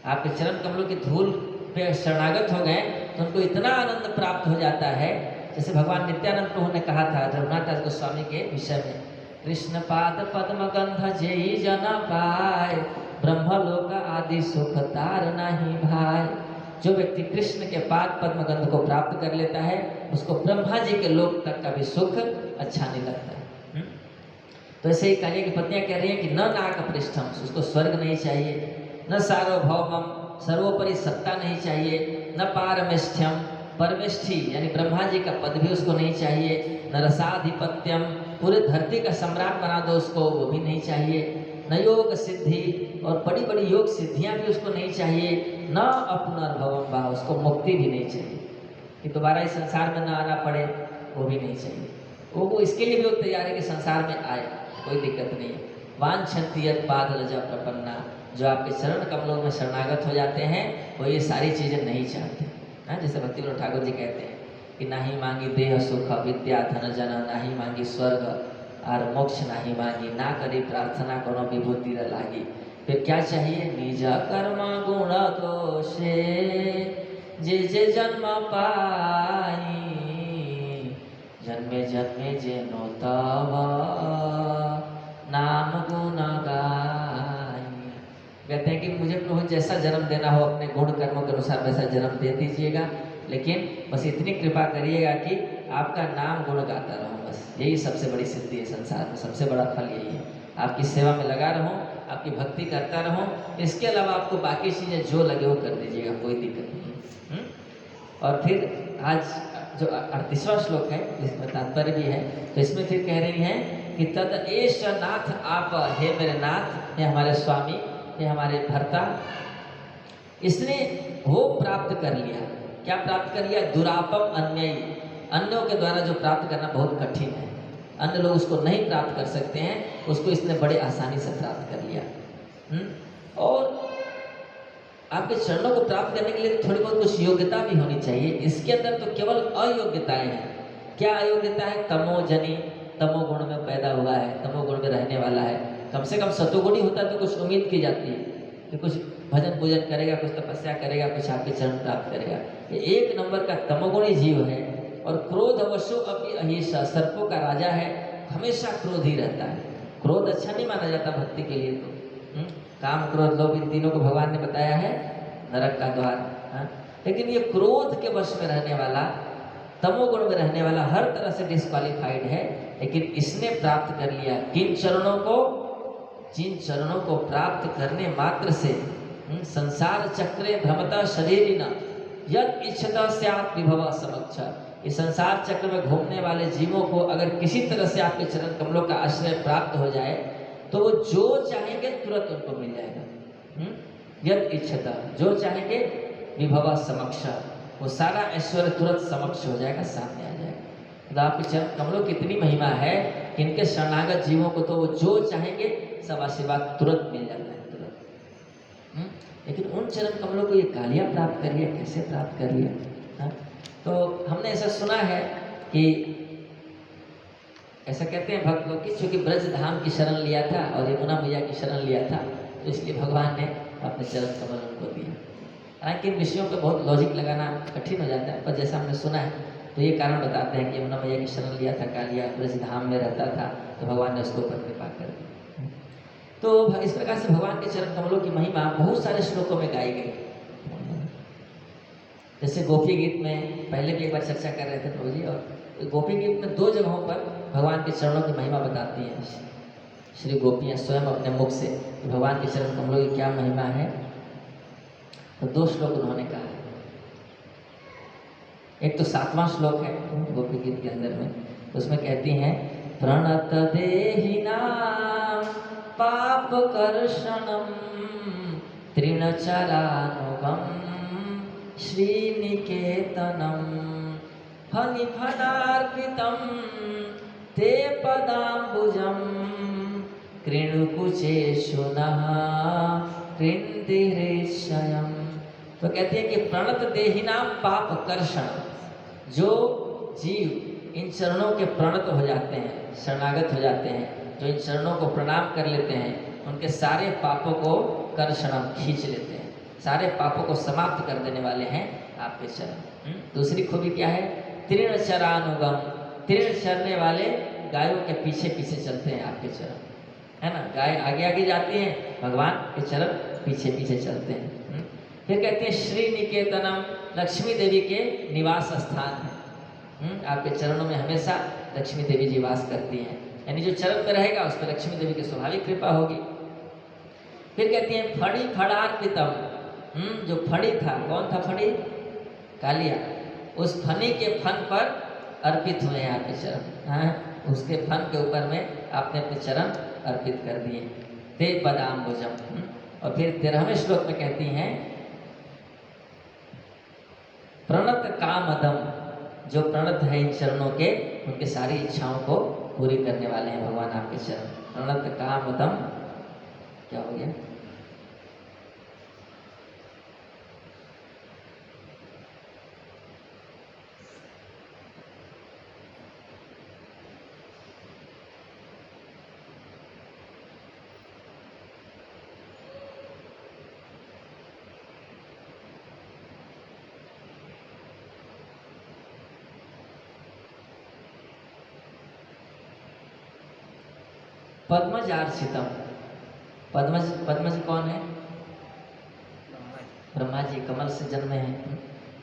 आपके चरण कमलों की धूल पे शरणागत हो गए तो उनको इतना आनंद प्राप्त हो जाता है, जैसे भगवान नित्यानंद प्रभु ने कहा था रघुनाथ दास गोस्वामी के विषय में, कृष्ण पाद पद्म गंध जेई जना पाए, ब्रह्मलोक आदि सुख तार नहीं भाई। जो व्यक्ति कृष्ण के पाद पद्म गंध को प्राप्त कर लेता है, उसको ब्रह्मा जी के लोक तक का भी सुख अच्छा नहीं लगता है। तो ऐसे ही कालिया की पत्नियां कह रही हैं कि न नाकपृष्ठम, उसको स्वर्ग नहीं चाहिए, न सार्वभौमम, सर्वोपरि सत्ता नहीं चाहिए, न पारमेष्ठ्यम, परमेष्ठी यानी ब्रह्मा जी का पद भी उसको नहीं चाहिए, न रसाधिपत्यम, पूरे धरती का सम्राट बना दो उसको, वो भी नहीं चाहिए, न योग सिद्धि, और बड़ी बड़ी योग सिद्धियां भी उसको नहीं चाहिए, न अपुनर्भवम वा, उसको मुक्ति भी नहीं चाहिए कि दोबारा इस संसार में न आना पड़े, वो भी नहीं चाहिए। वो इसके लिए भी वो तैयार है कि संसार में आए, कोई दिक्कत नहीं है। वाञ्छन्ति यत् पादरजः प्रपन्ना, जो आपके चरण कमलों में शरणागत हो जाते हैं वो ये सारी चीज़ें नहीं चाहते हैं। जैसे भक्ति विनोद ठाकुर जी कहते हैं कि नाही मांगी देह सुख विद्या धन जन, नाही मांगी स्वर्ग और मोक्ष नाही मांगी, ना करी प्रार्थना कोनो विभूति र लागी। फिर क्या चाहिए। निज कर्म गुण दोषे जे जे जन्म पाई, जन्मे जन्मे जेनो तव नाम गुण गाई। कहते हैं कि मुझे प्रभु जैसा जन्म देना हो अपने गुण कर्मों के अनुसार वैसा जन्म दे दीजिएगा, लेकिन बस इतनी कृपा करिएगा कि आपका नाम गुण गाता रहूं। बस यही सबसे बड़ी सिद्धि है संसार में, सबसे बड़ा फल यही है। आपकी सेवा में लगा रहूं, आपकी भक्ति करता रहूं, इसके अलावा आपको बाकी चीज़ें जो लगे वो कर दीजिएगा, कोई दिक्कत नहीं। और फिर आज जो 38वां श्लोक है जिसमें तात्पर्य भी है, तो इसमें फिर कह रही हैं कि तद एष नाथ आप, हे मेरे नाथ, हे हमारे स्वामी, हे हमारे भर्ता, इसने वो प्राप्त कर लिया। क्या प्राप्त कर लिया। दुरापम अन्यई, अन्यों के द्वारा जो प्राप्त करना बहुत कठिन है, अन्य लोग उसको नहीं प्राप्त कर सकते हैं, उसको इसने बड़े आसानी से प्राप्त कर लिया। और आपके चरणों को प्राप्त करने के लिए थोड़ी बहुत कुछ योग्यता भी होनी चाहिए। इसके अंदर तो केवल अयोग्यताएं हैं। क्या अयोग्यता है। तमोजनी, तमोगुण में पैदा हुआ है, तमोगुण में रहने वाला है। कम से कम सतोगुणी होता तो कुछ उम्मीद की जाती है कि कुछ भजन पूजन करेगा, कुछ तपस्या करेगा, कुछ आपके चरण प्राप्त करेगा। ये एक नंबर का तमोगुणी जीव है। और क्रोध अवश्यो अपनी अहिंसा, सर्पों का राजा है, हमेशा क्रोध ही रहता है। क्रोध अच्छा नहीं माना जाता भक्ति के लिए। तो काम क्रोध लोभ इन तीनों को भगवान ने बताया है नरक का द्वार। लेकिन ये क्रोध के वश में रहने वाला, तमोगुण में रहने वाला हर तरह से डिस्क्वालीफाइड है। लेकिन इसने प्राप्त कर लिया किन चरणों को, जिन चरणों को प्राप्त करने मात्र से संसार चक्रे भ्रमता शरीरिना यद इच्छता स्यात् विभव समक्ष, इस संसार चक्र में घूमने वाले जीवों को अगर किसी तरह से आपके चरण कमलों का आश्रय प्राप्त हो जाए तो वो जो चाहेंगे तुरंत उनको मिल जाएगा। यद इच्छता, जो चाहेंगे, विभव समक्ष, वो सारा ऐश्वर्य तुरंत समक्ष हो जाएगा, सामने आ जाएगा। तो आपके चरण कमलों की इतनी महिमा है कि इनके शरणागत जीवों को तो वो जो चाहेंगे सब आशीर्वाद तुरंत मिल जाता है, तुरंत। लेकिन उन चरण कमलों को ये कालिया प्राप्त कर लिया, कैसे प्राप्त कर लिया? हाँ? तो हमने ऐसा सुना है कि ऐसा कहते हैं भक्त लोग कि चूंकि ब्रज धाम की शरण लिया था और यमुना मैया की शरण लिया था, तो इसलिए भगवान ने अपने चरण कमल उनको दिया। हालांकि इन विषयों पर बहुत लॉजिक लगाना कठिन हो जाता है, पर जैसा हमने सुना है तो ये कारण बताते हैं कि यमुना मैया की शरण लिया था, कालिया ब्रज धाम में रहता था, तो भगवान ने उसको ऊपर कृपा कर दी। तो इस प्रकार से भगवान के चरण कमलों की महिमा बहुत सारे श्लोकों में गाई गई। जैसे गोपी गीत में पहले भी एक बार चर्चा कर रहे थे प्रभु जी, और गोपी गीत में 2 जगहों पर भगवान के चरणों की महिमा बताती हैं श्री गोपियाँ स्वयं अपने मुख से, कि भगवान के चरण कमलों की क्या महिमा है। तो 2 श्लोक उन्होंने कहा है। एक तो 7वां श्लोक है गोपी गीत के अंदर में, उसमें कहती हैं प्रणत देहिनां पाप कर्षणम तृणचरानुगम श्रीनिकेतनम फनिफनार्पितं ते पदाम्बुजं कृणुकुचेषु नः कृन्दिहृक्षयम्। तो कहते हैं कि प्रणत देहिनां पाप कर्षण, जो जीव इन चरणों के प्रणत हो जाते हैं, शरणागत हो जाते हैं, जो इन चरणों को प्रणाम कर लेते हैं, उनके सारे पापों को कर्षणम खींच लेते हैं, सारे पापों को समाप्त कर देने वाले हैं आपके चरण। दूसरी खूबी क्या है? तृण चरानुगम, तृण चरने वाले गायों के पीछे पीछे चलते हैं आपके चरण, है ना। गाय आगे आगे जाती हैं, भगवान के चरण पीछे पीछे चलते हैं। फिर कहते हैं श्री निकेतनम, लक्ष्मी देवी के निवास स्थान है। आपके चरणों में हमेशा लक्ष्मी देवी जी वास करती हैं, यानी जो चरण में रहेगा उस पर लक्ष्मी देवी की स्वाभाविक कृपा होगी। फिर कहती हैं फड़ी फड़ार्पितम, जो फड़ी था, कौन था फड़ी? कालिया। उस फनी के फन पर अर्पित हुए हैं आपके चरण। हाँ, उसके फन के ऊपर में आपने अपने चरण अर्पित कर दिए। ते पदाम्बुजम। और फिर 13वें श्लोक में कहती हैं प्रणत कामदम, जो प्रणत है इन चरणों के, उनके सारी इच्छाओं को पूरी करने वाले हैं भगवान आपके चरण। प्रणत कामदम क्या हो गया? पद्मजार्चितम। पद्मज कौन है? ब्रह्मा जी, कमल से जन्मे हैं,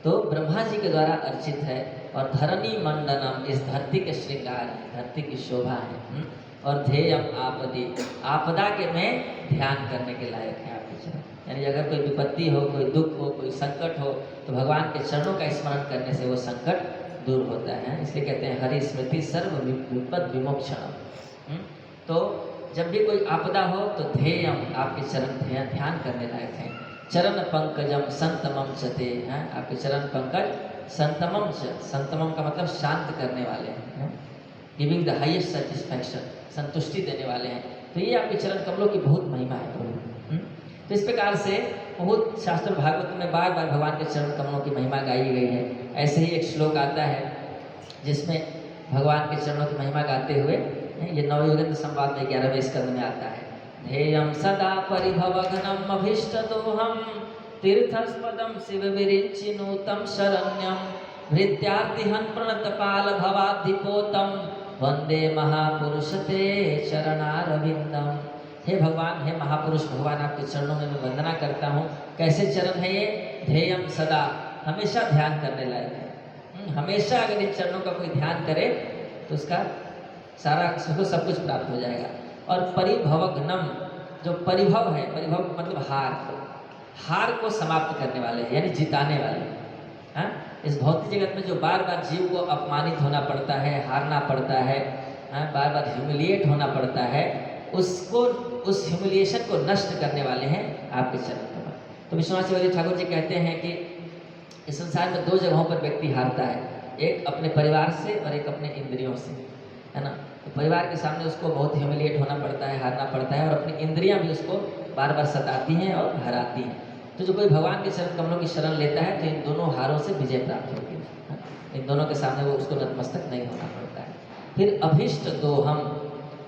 तो ब्रह्मा जी के द्वारा अर्चित है। और धरणी मंडनम, इस धरती के श्रृंगार है, धरती की शोभा है। और ध्येयम आपदी, आपदा के में ध्यान करने के लायक है आपके चरण। यानी अगर कोई विपत्ति हो, कोई दुख हो, कोई संकट हो, तो भगवान के चरणों का स्मरण करने से वो संकट दूर होता है। इसलिए कहते हैं हरि स्मृति सर्व विपद विमोक्षणम। तो जब भी कोई आपदा हो तो ध्येयम, आपके चरण ध्यान करने लायक हैं। चरण पंकजम संतमम चते, हैं आपके चरण पंकज संतमम च, संतमम का मतलब शांत करने वाले हैं, गिविंग द हाईएस्ट सेटिस्फैक्शन, संतुष्टि देने वाले हैं। तो ये आपके चरण कमलों की बहुत महिमा है। तो इस प्रकार से बहुत शास्त्र भागवत में बार बार भगवान के चरण कमलों की महिमा गाई गई है। ऐसे ही एक श्लोक आता है जिसमें भगवान के चरणों की महिमा गाते हुए, ये नवयुगेंद्र संवाद में 11वें स्कंद में आता है, ध्येयं सदा परिभवघ्नम् अभीष्टदोहं तीर्थस्पदं शिव विरिञ्चिनुतं शरण्यं भृत्यार्तिहं प्रणतपाल भवाब्धिपोतं वंदे महापुरुष ते चरणारविंदम। हे भगवान, हे महापुरुष भगवान, आपके चरणों में मैं वंदना करता हूँ। कैसे चरण है ये? ध्येयम सदा, हमेशा ध्यान करने लायक है। हमेशा अगर इन चरणों का कोई ध्यान करे तो उसका सारा सब कुछ प्राप्त हो जाएगा। और परिभवघ्नम, जो परिभव है, परिभव मतलब हार को समाप्त करने वाले, यानी जिताने वाले। हाँ, इस भौतिक जगत में जो बार बार जीव को अपमानित होना पड़ता है, हारना पड़ता है, बार बार ह्यूमिलिएट होना पड़ता है, उसको, उस ह्यूमिलिएशन को नष्ट करने वाले हैं आपके चरण कमल। तो विश्वनाथ चौधरी ठाकुर जी कहते हैं कि इस संसार में 2 जगहों पर व्यक्ति हारता है, एक अपने परिवार से और एक अपने इंद्रियों से, है ना। तो परिवार के सामने उसको बहुत ह्यूमिलिएट होना पड़ता है, हारना पड़ता है, और अपनी इंद्रियां भी उसको बार बार सताती हैं और हराती हैं। तो जो कोई भगवान के चरण कमलों की शरण लेता है तो इन दोनों हारों से विजय प्राप्त होगी। इन दोनों के सामने वो उसको नतमस्तक नहीं होना पड़ता है। फिर अभीष्ट दोहम,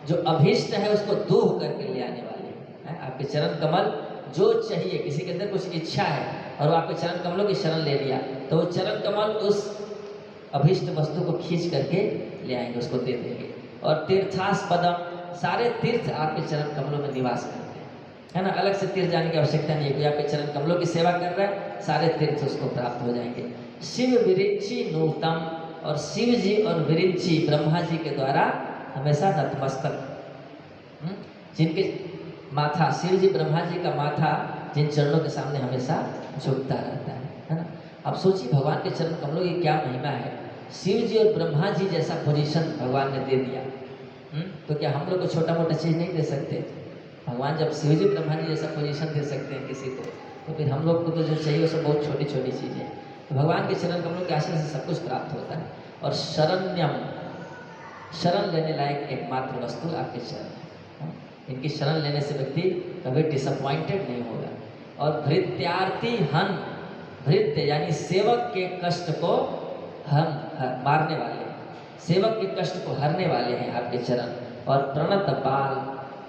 जो अभीष्ट है उसको दोह करके ले आने वाले हैं। आपके चरण कमल जो चाहिए, किसी के अंदर कुछ इच्छा है और वो आपके चरण कमलों की शरण ले लिया तो वो चरण कमल उस अभीष्ट वस्तु को खींच करके ले आएंगे, उसको दे देंगे। और तीर्थास्पदम, सारे तीर्थ आपके चरण कमलों में निवास करते हैं, है ना। अलग से तीर्थ जाने की आवश्यकता नहीं है। कोई आपके चरण कमलों की सेवा कर रहा है, सारे तीर्थ उसको प्राप्त हो जाएंगे। शिव विरिंची नूतम, और शिव जी और विरिंची ब्रह्मा जी के द्वारा हमेशा नतमस्तक, जिनके माथा, शिव जी ब्रह्मा जी का माथा जिन चरणों के सामने हमेशा झुकता रहता है ना। अब सोचिए भगवान के चरण कमलों की क्या महिमा है। शिव जी और ब्रह्मा जी जैसा पोजीशन भगवान ने दे दिया, तो क्या हम लोग को छोटा मोटा चीज़ नहीं दे सकते? भगवान जब शिव जी ब्रह्मा जी जैसा पोजीशन दे सकते हैं किसी को, तो फिर हम लोग को तो जो चाहिए वो सब बहुत छोटी छोटी चीज़ें। तो भगवान के चरण कमलों के आशीर्वाद से सब कुछ प्राप्त होता है। और शरण्यम, शरण लेने लायक एकमात्र वस्तु आपके चरण है। इनकी शरण लेने से व्यक्ति कभी डिसअपॉइंटेड नहीं होगा। और भृत्यार्थी हन, भृत्य यानी सेवक के कष्ट को मारने वाले हैं, सेवक के कष्ट को हरने वाले हैं आपके चरण। और प्रणत पाल,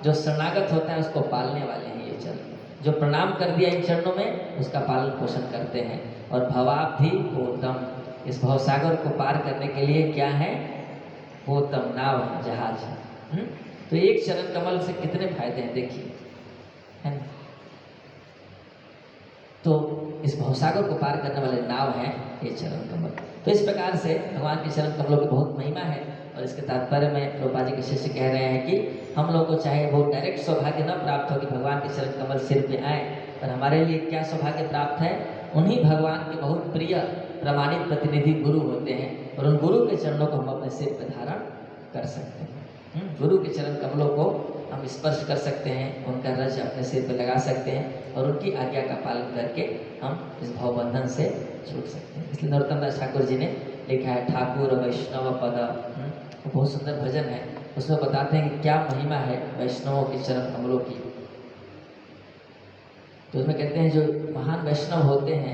जो शरणागत होता है उसको पालने वाले हैं ये चरण। जो प्रणाम कर दिया इन चरणों में उसका पालन पोषण करते हैं। और भवाब्धि पोतम, इस भवसागर को पार करने के लिए क्या है? पोतम, नाव है, जहाज है। तो एक चरण कमल से कितने फायदे हैं देखिए, है ना। तो इस भवसागर को पार करने वाले नाव हैं ये चरण कमल। तो इस प्रकार से भगवान के चरण कमलों की बहुत महिमा है। और इसके तात्पर्य में प्रभुपाद जी के शिष्य कह रहे हैं कि हम लोग को चाहे वो डायरेक्ट सौभाग्य न प्राप्त हो कि भगवान के चरण कमल सिर पे आए, पर हमारे लिए क्या सौभाग्य प्राप्त है? उन्हीं भगवान के बहुत प्रिय प्रमाणित प्रतिनिधि गुरु होते हैं, और उन गुरु के चरणों को हम अपने सिर पर धारण कर सकते हैं। गुरु के चरण कमलों को हम स्पर्श कर सकते हैं, उनका रज अपने सिर पर लगा सकते हैं, और उनकी आज्ञा का पालन करके हम इस भवबंधन से छूट सकते हैं। इसलिए नरोत्तम दास ठाकुर जी ने लिखा है ठाकुर वैष्णव पद, वो बहुत सुंदर भजन है। उसमें बताते हैं कि क्या महिमा है वैष्णवों के चरण कमलों की। तो उसमें कहते हैं जो महान वैष्णव होते हैं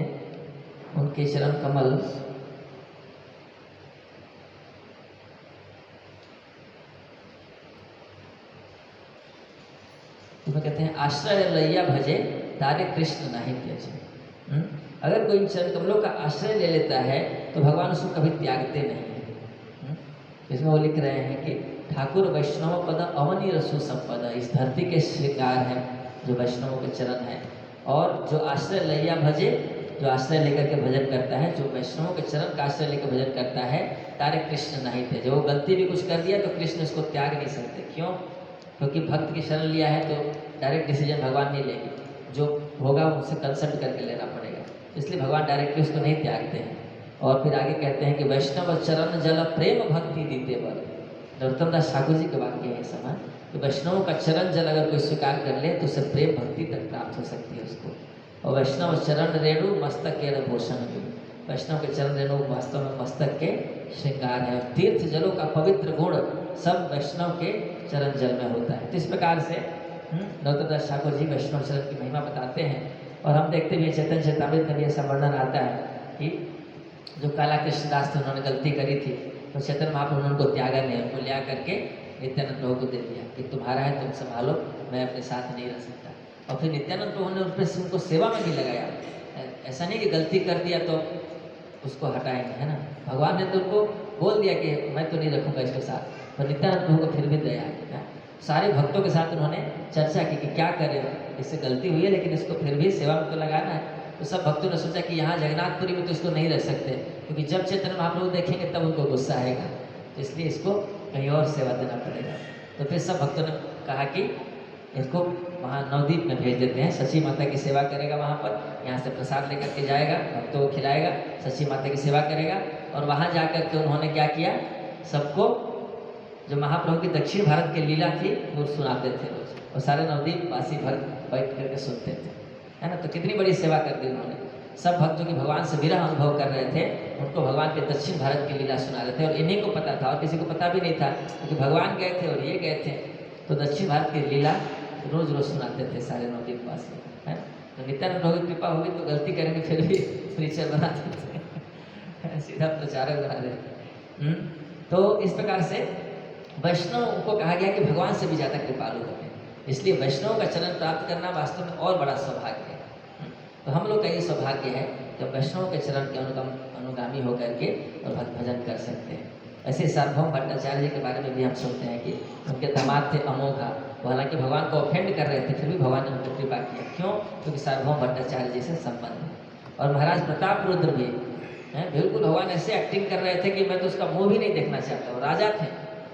उनके चरण कमल उसमें कहते हैं आश्रय लैया भजे तारे कृष्ण नहीं त्यजे। अगर कोई इन चरण कमलों का आश्रय ले लेता है तो भगवान उसको कभी त्यागते नहीं है। इसमें वो लिख रहे हैं कि ठाकुर वैष्णव पद अवनी रसु संपद, इस धरती के श्रृंगार हैं जो वैष्णवों के चरण हैं। और जो आश्रय लैया भजे, जो आश्रय लेकर के भजन करता है, जो वैष्णवों के चरण का आश्रय लेकर भजन करता है, तारे कृष्ण नहीं थे। जो वो गलती भी कुछ कर दिया तो कृष्ण उसको त्याग नहीं सकते। क्यों? क्योंकि भक्त की शरण लिया है तो डायरेक्ट डिसीजन भगवान नहीं लेंगे, जो होगा उनसे कंसल्ट करके लेना पड़ेगा। इसलिए भगवान डायरेक्टली उसको नहीं त्यागते हैं। और फिर आगे कहते हैं कि वैष्णव चरण जल प्रेम भक्ति दीते बल। नरोत्तम दास ठाकुर जी के वाक्य है समय कि वैष्णवों का चरण जल अगर कोई स्वीकार कर ले तो उसे प्रेम भक्ति तक प्राप्त हो सकती है उसको। और वैष्णव चरण रेणु मस्तक के भूषण भी, वैष्णव के चरण रेणु वास्तव में मस्तक के श्रृंगार है। तीर्थ जलों का पवित्र गुण सब वैष्णव के चरण जल में होता है। तो इस प्रकार से नरोत्तम दास ठाकुर जी वैष्णव चरण की महिमा बताते हैं। और हम देखते भी चैतन्य चरितामृत में भी ऐसा वर्णन आता है कि जो काला कृष्णदास थे उन्होंने गलती करी थी तो चैतन्य महाप्रभु ने उनको त्यागा नहीं, उनको लिया करके नित्यानंद प्रभु को दे दिया कि तुम्हारा है तुम संभालो, मैं अपने साथ नहीं रह सकता। और फिर नित्यानंद प्रभु ने उन पर उनको सेवा में भी लगाया। ऐसा नहीं कि गलती कर दिया तो उसको हटाएंगे, है ना। भगवान ने तो उनको बोल दिया कि मैं तो नहीं रखूँगा इसके साथ, पर नित्यानंद प्रभु को फिर भी दया है। सारे भक्तों के साथ उन्होंने चर्चा की कि क्या करें, इससे गलती हुई है लेकिन इसको फिर भी सेवा में तो लगाना है। तो सब भक्तों ने सोचा कि यहाँ जगन्नाथपुरी में तो इसको नहीं रह सकते, क्योंकि जब चैतन्य महाप्रभु देखेंगे तब उनको गुस्सा आएगा, तो इसलिए इसको कहीं और सेवा देना पड़ेगा। तो फिर सब भक्तों ने कहा कि इसको वहाँ नवदीप में भेज देते हैं, सची माता की सेवा करेगा वहाँ पर, यहाँ से प्रसाद लेकर के जाएगा, भक्तों को खिलाएगा, सची माता की सेवा करेगा। और वहाँ जा कर के उन्होंने क्या किया, सबको जो महाप्रभु की दक्षिण भारत की लीला थी वो सुनाते थे रोज, और सारे नवदीप वासी बैठ करके सुनते थे, है ना। तो कितनी बड़ी सेवा कर दी उन्होंने। सब भक्त जो कि भगवान से विरह अनुभव कर रहे थे उनको भगवान के दक्षिण भारत की लीला सुना रहे थे, और इन्हीं को पता था और किसी को पता भी नहीं था, क्योंकि भगवान गए थे और ये गए थे। तो दक्षिण भारत की लीला रोज रोज सुनाते थे सारे नवदीप वासी, है। तो नित्यानंद प्रभु की कृपा होगी तो गलती करेंगे फिर भी प्रीचर बना देते हैं, सीधा प्रचारक बना देते हैं। तो इस प्रकार से वैष्णव को कहा गया कि भगवान से भी ज़्यादा कृपालु होते हैं, इसलिए वैष्णव का चरण प्राप्त करना वास्तव में और बड़ा सौभाग्य है। तो हम लोग का ये सौभाग्य है कि वैष्णव के चरण के अनुगामी होकर के और भक्त भजन कर सकते हैं। ऐसे सार्वभौम भट्टाचार्य जी के बारे में भी हम सुनते हैं कि उनके दामाद थे अमोघा, वो हालांकि भगवान को ऑफेंड कर रहे थे, फिर भी भगवान ने उनको कृपा किया। क्यों? क्योंकि सार्वभौम भट्टाचार्य जी से संबंध है। और महाराज प्रताप रुद्र भी बिल्कुल भगवान ऐसे एक्टिंग कर रहे थे कि मैं तो उसका मुँह भी नहीं देखना चाहता। वो राजा थे,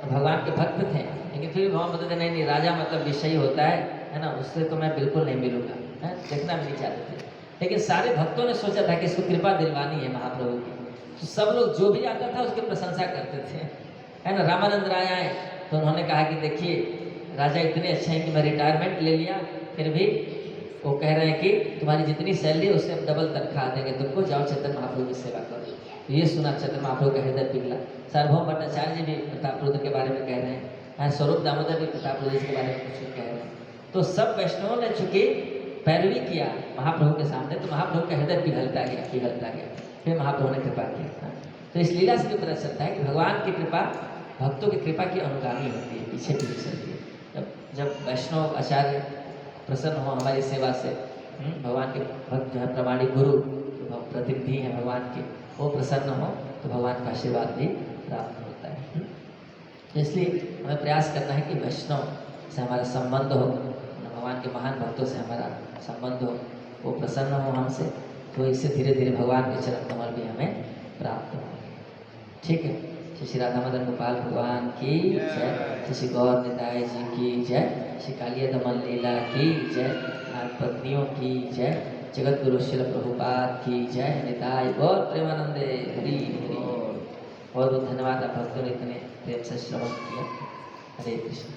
भगवान के भक्त थे, लेकिन फिर भगवान बोलते थे नहीं राजा मतलब विषयी होता है ना, उससे तो मैं बिल्कुल नहीं मिलूंगा, देखना भी नहीं चाहते थे। लेकिन सारे भक्तों ने सोचा था कि इसको कृपा दिलवानी है महाप्रभु की, तो सब लोग जो भी आता था उसकी प्रशंसा करते थे, है ना। रामानंद राय आए तो उन्होंने कहा कि देखिए राजा इतने अच्छे हैं कि मैं रिटायरमेंट ले लिया, फिर भी वो कह रहे हैं कि तुम्हारी जितनी सैलरी उससे हम डबल तनख्वाह देंगे तुमको, जाओ चैतन्य महाप्रभु की सेवा करो। तो ये सुना चैतन्य महाप्रभु का हृदय पिघला। सार्वभौम भट्टाचार्य जी भी प्रताप रुद्र के बारे में कह रहे हैं, स्वरूप दामोदर भी प्रताप रुद्र के बारे में कुछ कह रहे हैं। तो सब वैष्णवों ने चूंकि पैरवी किया महाप्रभु के सामने, तो महाप्रभु का हृदय पिघलता गया, फिर महाप्रभु ने कृपा किया। तो इस लीला से भी पता चलता है कि भगवान की कृपा भक्तों की कृपा की अनुगामी होती है, पीछे पीछे चलती है। जब वैष्णव आचार्य प्रसन्न हो हमारी सेवा से, भगवान के भक्त जो है प्रमाणिक गुरु जो प्रतिनिधि हैं भगवान के, वो प्रसन्न हो तो भगवान का आशीर्वाद भी प्राप्त होता है। तो इसलिए हमें प्रयास करना है कि वैष्णव से हमारा संबंध हो, भगवान के महान भक्तों से हमारा संबंध हो, वो प्रसन्न हो हमसे, तो इससे धीरे धीरे भगवान के चरण कमल भी हमें प्राप्त हो। ठीक है। श्री राधा मदन गोपाल भगवान की जय, श्री गौर निताय जी की जय, श्री कालिया दमन लीला की जय, नाग पत्नियों की जय, जगत गुरु शिल प्रभुपाद की जय, निताय गौर प्रेमानंदे हरि हरि। बहुत बहुत धन्यवाद आप भक्तों ने इतने प्रेम से श्रवण किया। हरे कृष्ण।